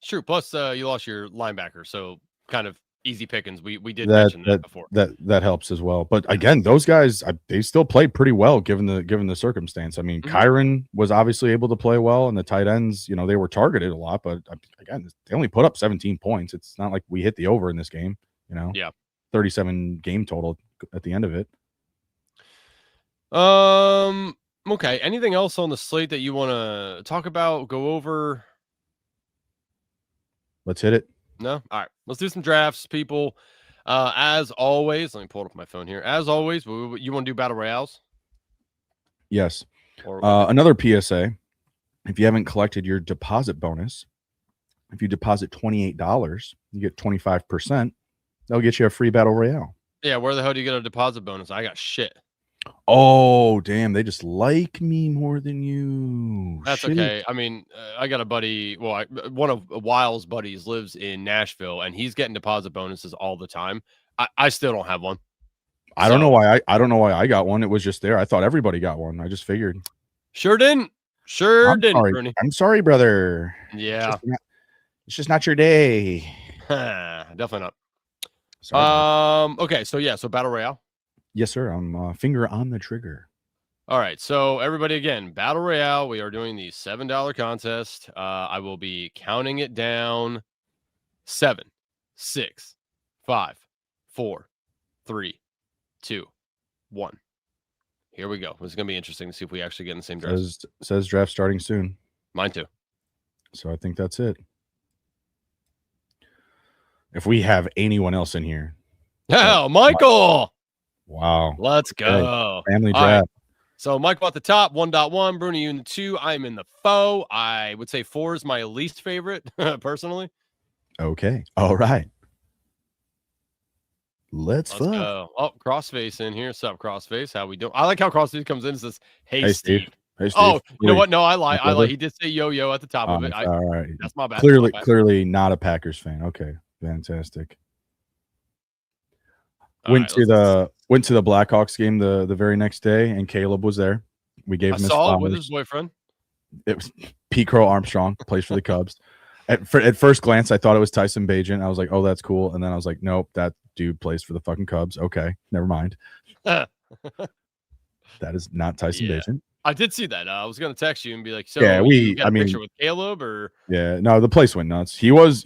Sure. Plus, you lost your linebacker, so kind of easy pickings. We did mention that before. That helps as well. But again, those guys they still played pretty well given the circumstance. I mean, Kyron was obviously able to play well, and the tight ends, they were targeted a lot. But again, they only put up 17 points. It's not like we hit the over in this game. Yeah, 37 game total at the end of it. Okay. Anything else on the slate that you want to talk about? Go over? Let's hit it. No? All right. Let's do some drafts, people. As always, let me pull it up my phone here. As always, you want to do battle royales? Yes. Another PSA. If you haven't collected your deposit bonus, if you deposit $28, you get 25%. They'll get you a free battle royale. Yeah. Where the hell do you get a deposit bonus? I got shit. Oh, damn. They just like me more than you. That's Shit. okay. I mean, I got a buddy. Well, one of Wiles' buddies lives in Nashville, and he's getting deposit bonuses all the time. I still don't have one. I don't know why I got one. It was just there. I thought everybody got one. I just figured. Sure didn't. Sure didn't, Bruni. I'm sorry, brother. Yeah. It's just not your day. Definitely not. Sorry. Okay. So battle royale. Yes, sir. I'm finger on the trigger. All right. So everybody, again, battle royale. We are doing the $7 contest. I will be counting it down. 7, 6, 5, 4, 3, 2, 1. Here we go. This is gonna be interesting to see if we actually get in the same draft. Says draft starting soon. Mine too. So I think that's it. If we have anyone else in here. Oh, Michael. Wow. Let's go. Okay. Family All draft. right. So Michael at the top, 1.1. Bruni, you in the 2. I'm in the foe. I would say 4 is my least favorite, personally. Okay. All right. Let's go. Oh, Crossface in here. What's up, Crossface? How we doing? I like how Crossface comes in and says, hey Steve. Hey, Steve. Oh, you know what? No, I lie. He did say yo at the top of it. All right. That's my bad. Clearly not a Packers fan. Okay. Fantastic. Went to the Blackhawks game the very next day, and Caleb was there. We gave him his flowers. With his boyfriend. It was Pete Crow Armstrong, plays for the Cubs. At first glance, I thought it was Tyson Bagent. I was like, oh, that's cool. And then I was like, nope, that dude plays for the fucking Cubs. Okay, never mind. That is not Tyson Bagent. I did see that. I was going to text you and be like, so yeah, you got a picture with Caleb or? Yeah, no, the place went nuts. He was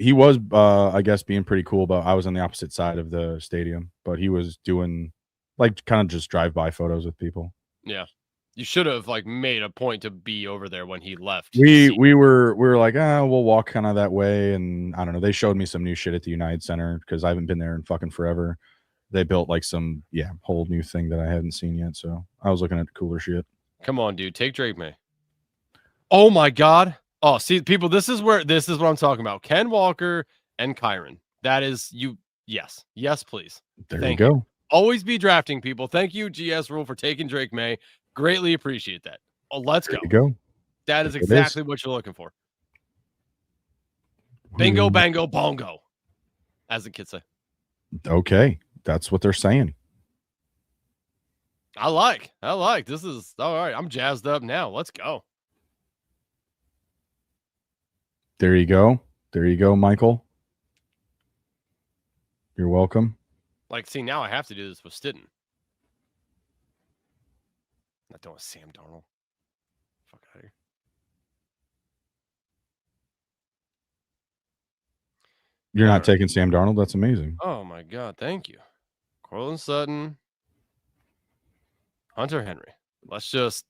I guess being pretty cool, but I was on the opposite side of the stadium, but he was doing like kind of just drive-by photos with people. Yeah. You should have like made a point to be over there when he left. We were like, we'll walk kind of that way, and I don't know. They showed me some new shit at the United Center because I haven't been there in fucking forever. They built like some whole new thing that I hadn't seen yet, so I was looking at cooler shit. Come on, dude. Take Drake May. Oh, my God. Oh, see, people, this is what I'm talking about. Ken Walker and Kyron. That is you. Yes. Yes, please. There Thank you go. you. Always be drafting people. Thank you, GS Rule, for taking Drake May. Greatly appreciate that. Oh, let's There go. you go. That is There it exactly what you're looking for. Bingo, bango, bongo, as the kids say. Okay. That's what they're saying. I like. This is all right. I'm jazzed up now. Let's go. There you go. There you go, Michael. You're welcome. Like, see, now I have to do this with Stitten. Not doing Sam Darnold. Fuck out of here. You're not taking Sam Darnold? That's amazing. Oh, my God. Thank you. Cortland Sutton. Hunter Henry. I'll just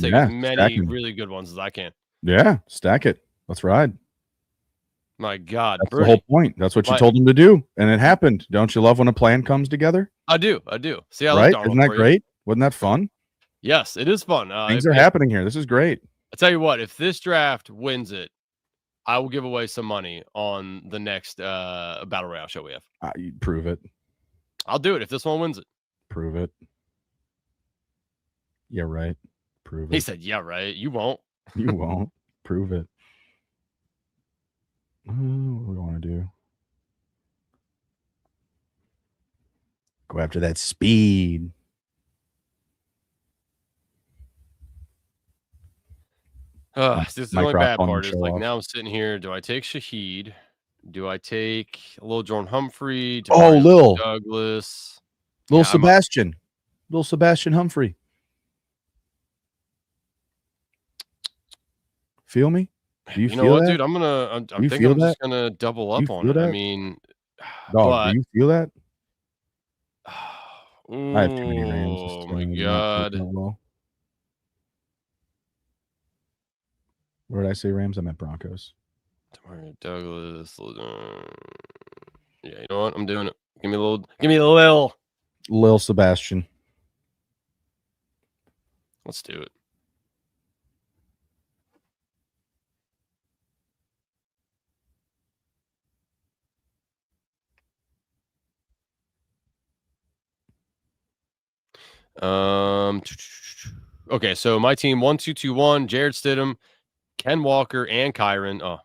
take as many really good ones as I can. Yeah, stack it. Let's ride. My God. That's the whole point. That's what you told him to do. And it happened. Don't you love when a plan comes together? I do. See, I right? Like Isn't that great? Wasn't that fun? Yes, it is fun. Things are happening here. This is great. I tell you what, if this draft wins it, I will give away some money on the next Battle Royale show we have. You prove it. I'll do it if this one wins it. Prove it. Yeah, right. Prove it. He said, yeah, right. You won't. You won't. Prove it. What do we want to do? Go after that speed. This is the only bad part is like now I'm sitting here. Do I take Shaheed? Do I take Lil Jordan Humphrey? Lil Douglas. Lil Sebastian. Lil Sebastian Humphrey. Feel me? Do you feel what, that? dude? I'm thinking I'm just gonna double up on it. I mean, dog, do you feel that? Ooh, I have too many Rams. Oh my God. Where did I say Rams? I meant Broncos. Douglas. Yeah, you know what? I'm doing it. Give me a Lil Sebastian. Let's do it. Okay, so my team 1-2-2-1, Jared Stidham, Ken Walker, and Kyron. Oh,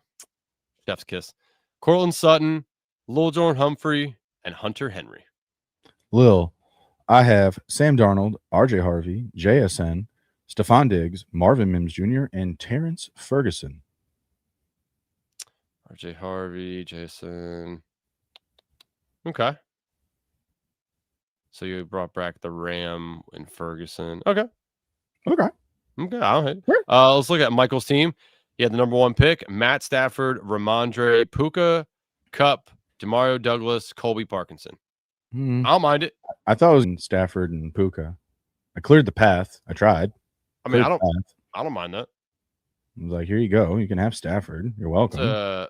chef's kiss. Cortland Sutton, Lil Jordan Humphrey, and Hunter Henry. Lil, I have Sam Darnold, RJ Harvey, JSN, Stephon Diggs, Marvin Mims Jr., and Terrence Ferguson. RJ Harvey, JSN. Okay. So you brought back the Ram and Ferguson. Okay. I'll hit. Let's look at Michael's team. He had the number 1 pick: Matt Stafford, Ramondre, Puka, Kupp, Demario Douglas, Colby Parkinson. I don't mind it. I thought it was Stafford and Puka. I cleared the path. I tried. I mean, I don't mind that. I was like, here you go. You can have Stafford. You're welcome.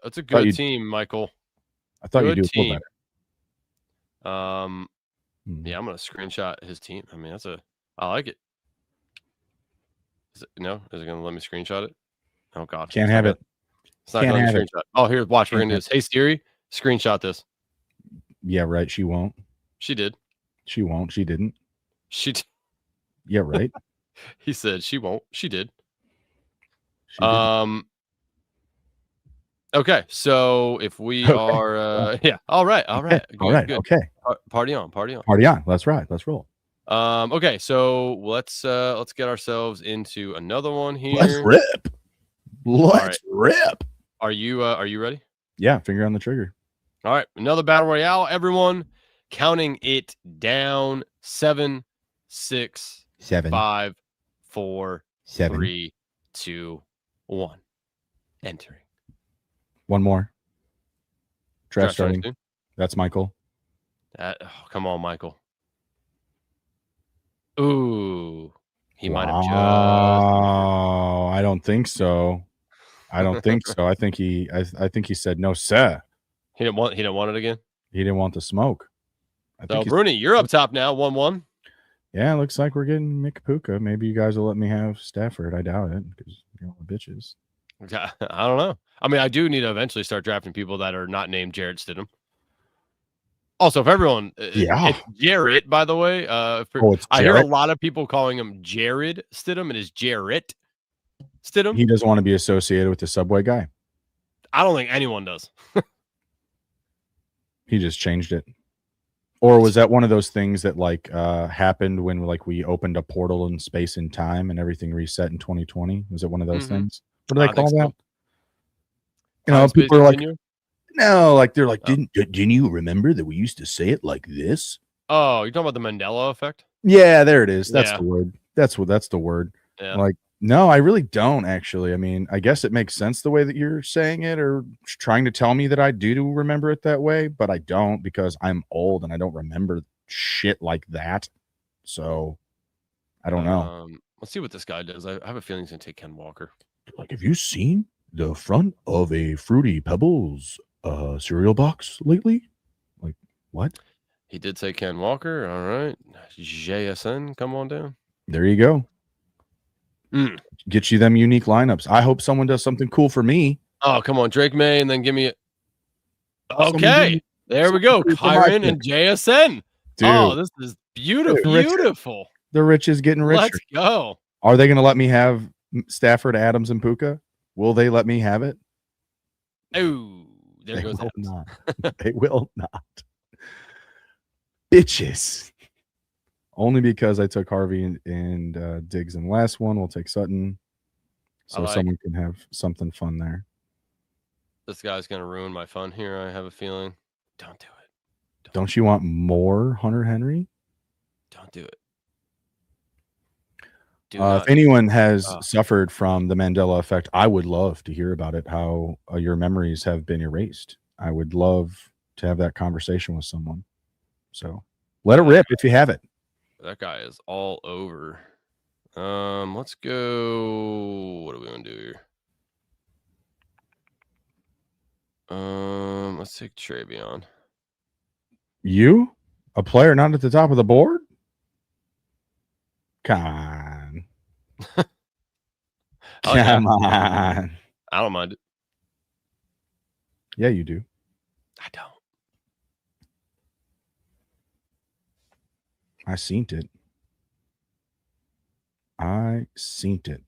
That's a good team, Michael. I thought you'd do a little better. Yeah, I'm gonna screenshot his team. I mean, I like it. Is it gonna let me screenshot it? Oh God, can't have it. It's not gonna screenshot. Oh, here, watch. We're gonna do this. Hey Siri, screenshot this. Yeah, right. She won't. She did. She won't. She didn't. Yeah, right. He said she won't. She did. Okay, so if we are, yeah, all right, good. Okay. Party on. Let's ride. Let's roll. Okay, so let's get ourselves into another one here. Let's rip. Are you ready? Yeah, finger on the trigger. All right, another battle royale. Everyone, counting it down: 7, 6, 5, 4, 3, 2, 1. Entering. One more. Draft starting. That's Michael. Come on, Michael. Ooh, he might have just. Oh, I don't think so. I think he said no, sir. He didn't want it again. He didn't want the smoke. So Bruni, you're up top now. 1-1. Yeah, looks like we're getting Mick Puka. Maybe you guys will let me have Stafford. I doubt it because you're all the bitches. I don't know. I mean, I do need to eventually start drafting people that are not named Jarrett Stidham. Also, if everyone, it's Jarrett, by the way. I hear a lot of people calling him Jared Stidham. It is Jarrett Stidham. He doesn't want to be associated with the Subway guy. I don't think anyone does. He just changed it. Or was that one of those things that like happened when like we opened a portal in space and time and everything reset in 2020? Was it one of those things? What do they call that? You know, people are like, no, like they're like, didn't you remember that we used to say it like this? Oh, you're talking about the Mandela effect? Yeah, there it is. That's the word. That's the word. Yeah. Like, no, I really don't actually. I mean, I guess it makes sense the way that you're saying it or trying to tell me that I do remember it that way, but I don't because I'm old and I don't remember shit like that. So I don't know. Let's see what this guy does. I have a feeling he's going to take Ken Walker. Like, have you seen the front of a Fruity Pebbles cereal box lately? Like, what? He did say Ken Walker. All right. JSN, come on down. There you go. Get you them unique lineups. I hope someone does something cool for me. Oh, come on. Drake May, and then give me it. Okay. There we go. Kyron and JSN. Dude. Oh, this is beautiful. Beautiful. The rich is getting richer. Let's go. Are they going to let me have Stafford, Adams, and Puka? Will they let me have it? Oh, there goes Adams. Not. They will not. Bitches. Only because I took Harvey and Diggs in the last one. We'll take Sutton. So someone can have something fun there. This guy's going to ruin my fun here. I have a feeling. Don't do it. Don't you want more Hunter Henry? Don't do it. If anyone has suffered from the Mandela effect, I would love to hear about it, how your memories have been erased. I would love to have that conversation with someone. So let it rip if you have it. That guy is all over. Let's go. What do we want to do here? Let's take Travion. You? A player not at the top of the board? Come on. Come on. I don't mind it. Yeah, you do. I don't. I seen it. I seen it.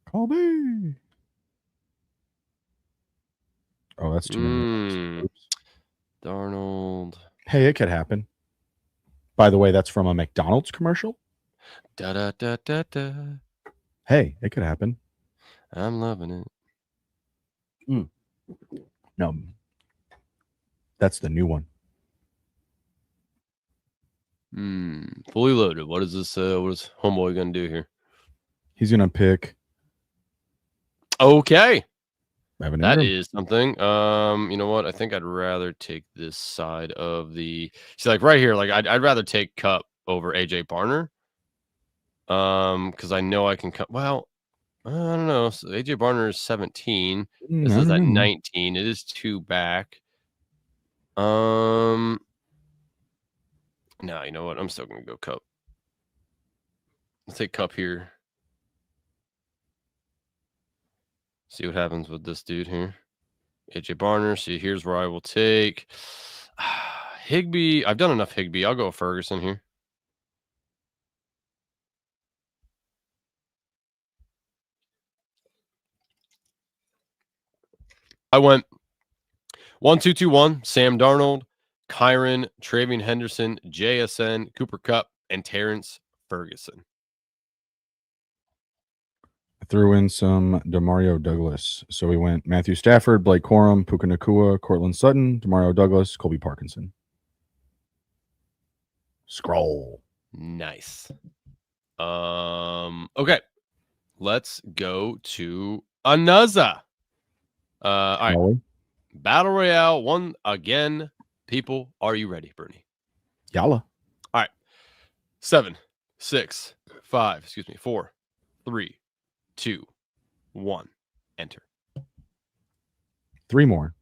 Call me. Oh, that's too many. Darnold. Hey, it could happen. By the way, that's from a McDonald's commercial. Da da da da da. Hey, it could happen. I'm loving it. No. That's the new one. Fully loaded. What is this? What is homeboy gonna do here? He's gonna pick. Okay. That is something. You know what? I think I'd rather take this side of the. See, like right here, like I'd rather take Cup over AJ Barner. Because I know I can cut. Well, I don't know. So AJ Barner is 17. This is at 19. It is 2 back. No, you know what? I'm still gonna go Cup. Let's take Cup here. See what happens with this dude here. AJ Barner. See, here's where I will take Higbee. I've done enough Higbee. I'll go Ferguson here. I went 1-2-2-1. Sam Darnold, Kyron, Travion Henderson, JSN, Cooper Kupp, and Terrence Ferguson. I threw in some Demario Douglas. So we went Matthew Stafford, Blake Corum, Puka Nacua, Cortland Sutton, Demario Douglas, Colby Parkinson. Scroll. Nice. Okay. Let's go to another. All right. Battle Royale 1 again. People, are you ready, Bruni? Yalla. All right. 7, 6, 5, 4, 3, 2, 1. Enter. 3 more.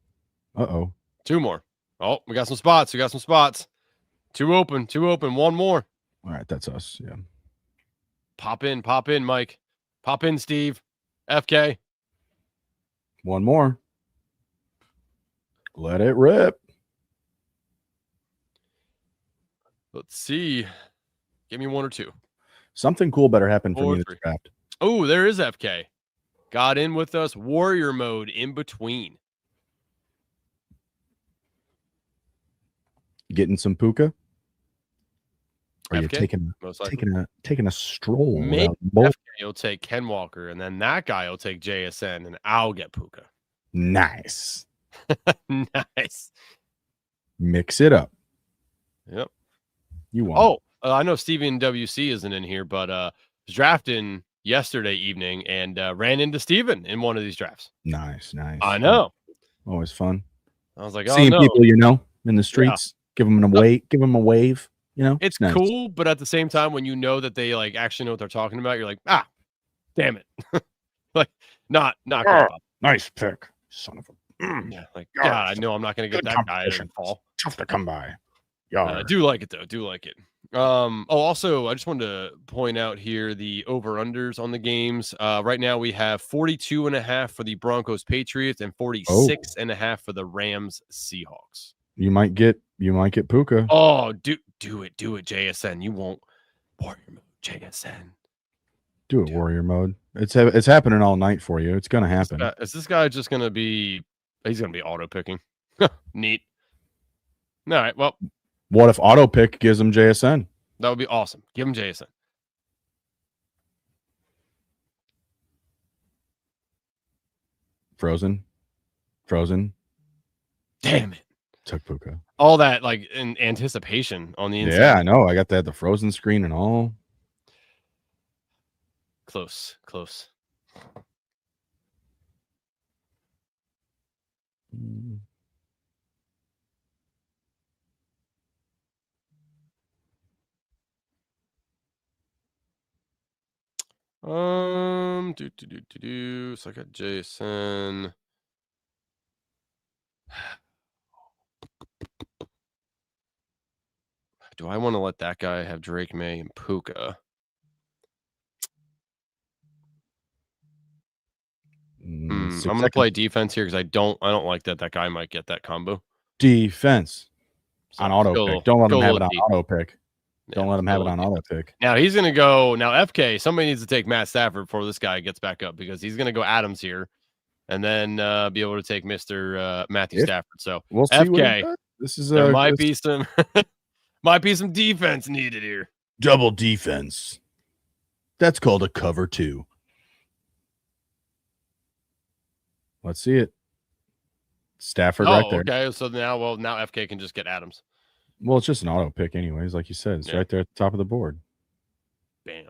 Uh-oh. 2 more. Oh, we got some spots. 2 open. 1 more. All right, that's us. Yeah. Pop in, Mike. Pop in, Steve. FK. One more. Let it rip. Let's see. Give me one or two. Something cool better happen for me Or this three. draft. Oh, there is FK. Got in with us. Warrior mode in between. Getting some puka? Or you FK, taking a stroll? Maybe FK will take Ken Walker, and then that guy will take JSN, and I'll get Puka. Nice. Nice. Mix it up. Yep. You want? Oh, I know Steven WC isn't in here, but was drafting yesterday evening and ran into Steven in one of these drafts. Nice. I know. Always fun. I was like, seeing people in the streets, give them a wave. It's nice. Cool, but at the same time, when you know that they like actually know what they're talking about, you're like, damn it, like not good. Nice pick, son of a. Yeah, like God, I know I'm not gonna get that guy in the fall. Tough to come by. I do like it though. Do like it. Also, I just wanted to point out here the over-unders on the games. Right now we have 42.5 for the Broncos Patriots and 46.5 for the Rams Seahawks. You might get Puka. Oh, do it, JSN. You won't warrior mode, JSN. Do it, warrior mode. It's happening all night for you. It's gonna happen. Is this guy just gonna be? He's gonna be auto picking. Neat. All right. Well, what if auto pick gives him JSN? That would be awesome. Give him JSN. Frozen. Damn it. Took Puka. All that like in anticipation on the inside. Yeah, I know. I got the frozen screen and all. Close. So I got Jason. Do I want to let that guy have Drake May and Puka? I'm going to play defense here because I don't like that guy might get that combo. Defense on auto pick. Don't let him have it on auto pick. Don't let him have it on auto pick. Now he's going to go. Now FK, somebody needs to take Matt Stafford before this guy gets back up because he's going to go Adams here and then be able to take Mr. Matthew Stafford. So we'll see. FK, this is there might be some might be some defense needed here. Double defense. That's called a cover 2. Let's see it. Stafford right there. Okay. So now FK can just get Adams. Well, it's just an auto pick anyways. Like you said, it's right there at the top of the board. Bam.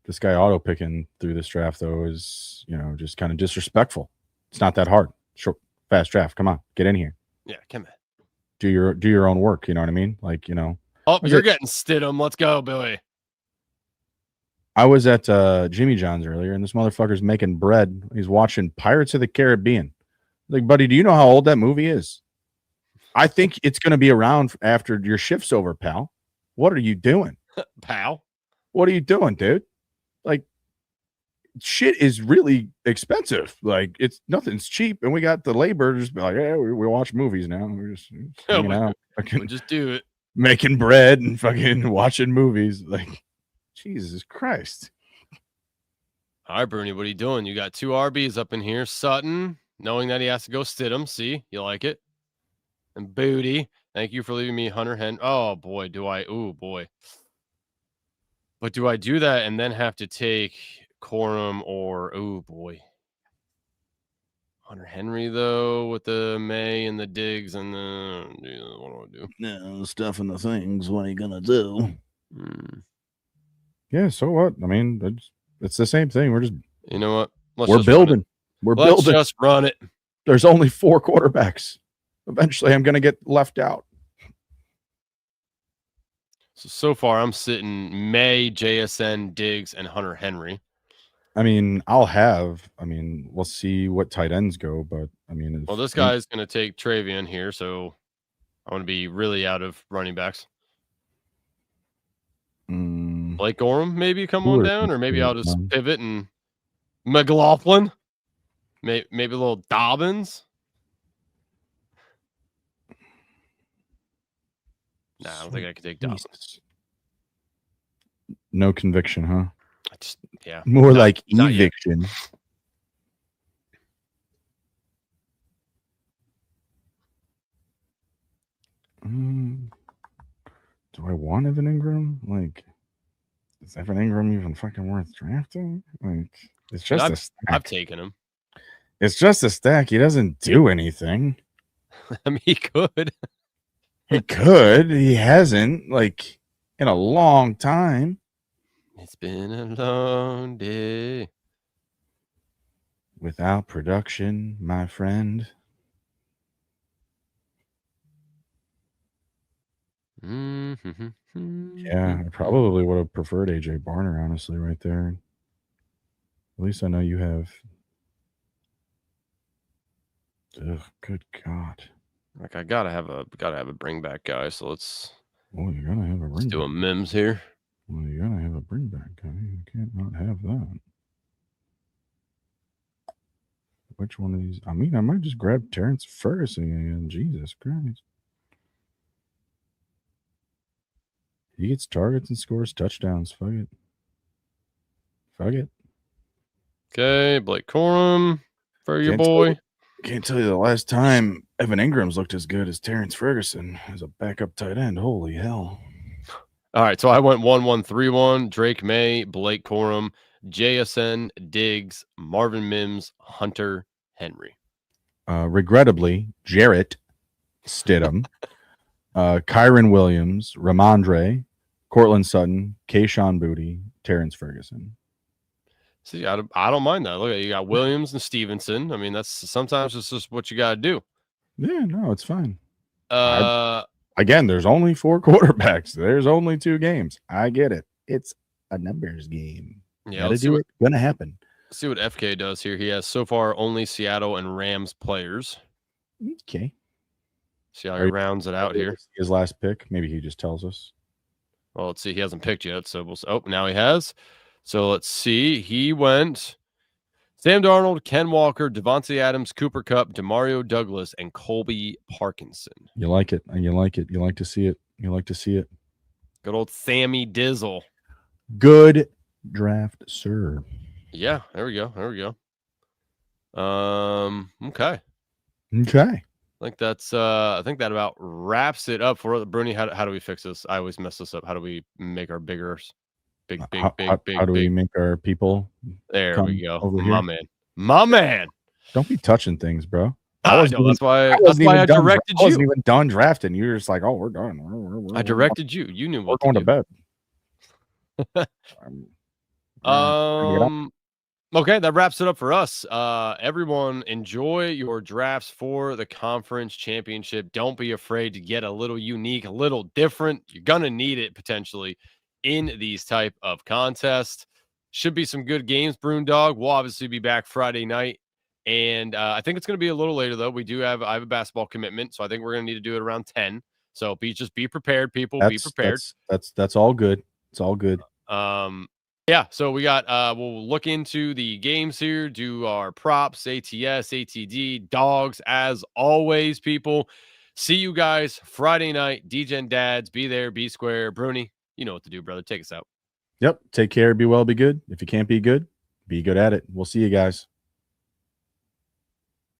This guy auto picking through this draft, though, is, just kind of disrespectful. It's not that hard. Short, fast draft. Come on, get in here. Yeah, come on. Do your own work. You know what I mean? Like, Oh, you're getting Stidham. Let's go, Billy. I was at Jimmy John's earlier, and this motherfucker's making bread. He's watching Pirates of the Caribbean. Like, buddy, do you know how old that movie is? I think it's going to be around after your shift's over, pal. What are you doing? Pal? What are you doing, dude? Like, shit is really expensive. Like, nothing's cheap, and we got the labor. Just be like, yeah, we watch movies now. We're just hanging out. We'll just do it. Making bread and fucking watching movies. Like, Jesus Christ. All right, Bruni, what are you doing? You got 2 RBs up in here. Sutton, knowing that he has to go Stidham. See, you like it? And Booty, thank you for leaving me Hunter Hen. Oh, boy, do I. Oh, boy. But do I do that and then have to take Corum or, oh, boy. Hunter Henry, though, with the May and the Diggs and the, what do I do? No, stuff in the things. What are you going to do? Yeah, so what? I mean, it's the same thing. We're just, you know what? We're building. Let's just run it. There's only 4 quarterbacks. Eventually, I'm going to get left out. So far, I'm sitting May, JSN, Diggs, and Hunter Henry. I mean, we'll see what tight ends go, but I mean, well, this guy's going to take Travian here, so I want to be really out of running backs. Like Blake Gorham maybe come Who on are down, these or maybe two, I'll just man? pivot and McLaughlin, maybe a little Dobbins. Nah, I don't think I could take Dobbins. Jesus. No conviction, huh? Yeah, More like not yet. eviction. Do I want Evan Ingram? Like, is Evan Ingram even fucking worth drafting? Like, it's just a stack. I've taken him. It's just a stack. He doesn't do anything. I mean, he could. He could. He hasn't, like, in a long time. It's been a long day without production, my friend. Yeah, I probably would have preferred AJ Barner, honestly, right there. At least I know you have. Ugh, good God! Like, I gotta have a bring back guy. So let's. Oh, you're gonna have a bring. Let's do a Mims here. Well, you're gonna have a bring back guy. You can't not have that. Which one of these? I mean, I might just grab Terrence Ferguson again. Jesus Christ. He gets targets and scores touchdowns. Fuck it. Fuck it. Okay, Blake Corum for your boy. Can't tell you the last time Evan Ingram's looked as good as Terrence Ferguson as a backup tight end. Holy hell. All right, so I went 1-1-3-1. Drake May, Blake Corum, JSN, Diggs, Marvin Mims, Hunter Henry. Regrettably, Jarrett Stidham, Kyron Williams, Ramondre, Cortland Sutton, Kayshawn Booty, Terrence Ferguson. See, I don't mind that. Look at you got Williams and Stevenson. I mean, that's sometimes it's just what you got to do. Yeah, no, it's fine. Again, there's only 4 quarterbacks. There's only 2 games. I get it. It's a numbers game. Yeah, let's do it. Gonna happen. Let's see what FK does here. He has so far only Seattle and Rams players. Okay. See how he rounds it out here. His last pick. Maybe he just tells us. Well, let's see. He hasn't picked yet, so we'll. Oh, now he has. So let's see. He went Sam Darnold, Ken Walker, Devontae Adams, Cooper Kupp, Demario Douglas, and Colby Parkinson. You like it. You like it. You like to see it. You like to see it. Good old Sammy Dizzle. Good draft, sir. Yeah, there we go. There we go. Okay. Okay. I think that about wraps it up for Bruni. How do we fix this? I always mess this up. How do we make our bigger? How do we make our people? There we go. My man. Don't be touching things, bro. That's why I directed you. I wasn't even done drafting. You're just like, oh, we're done. I directed you. You knew what we're going to bed. Okay, that wraps it up for us. Everyone, enjoy your drafts for the conference championship. Don't be afraid to get a little unique, a little different. You're gonna need it potentially in these type of contests. Should be some good games, Brune Dog. We'll obviously be back Friday night. And I think it's going to be a little later, though. I have a basketball commitment, so I think we're going to need to do it around 10. So just be prepared, people. Be prepared. That's all good. It's all good. Yeah, so we got we'll look into the games here, do our props, ATS, ATD, dogs, as always, people. See you guys Friday night. DGen Dads, be there, be square. Bruni, you know what to do, brother. Take us out. Yep. Take care. Be well, be good. If you can't be good at it. We'll see you guys.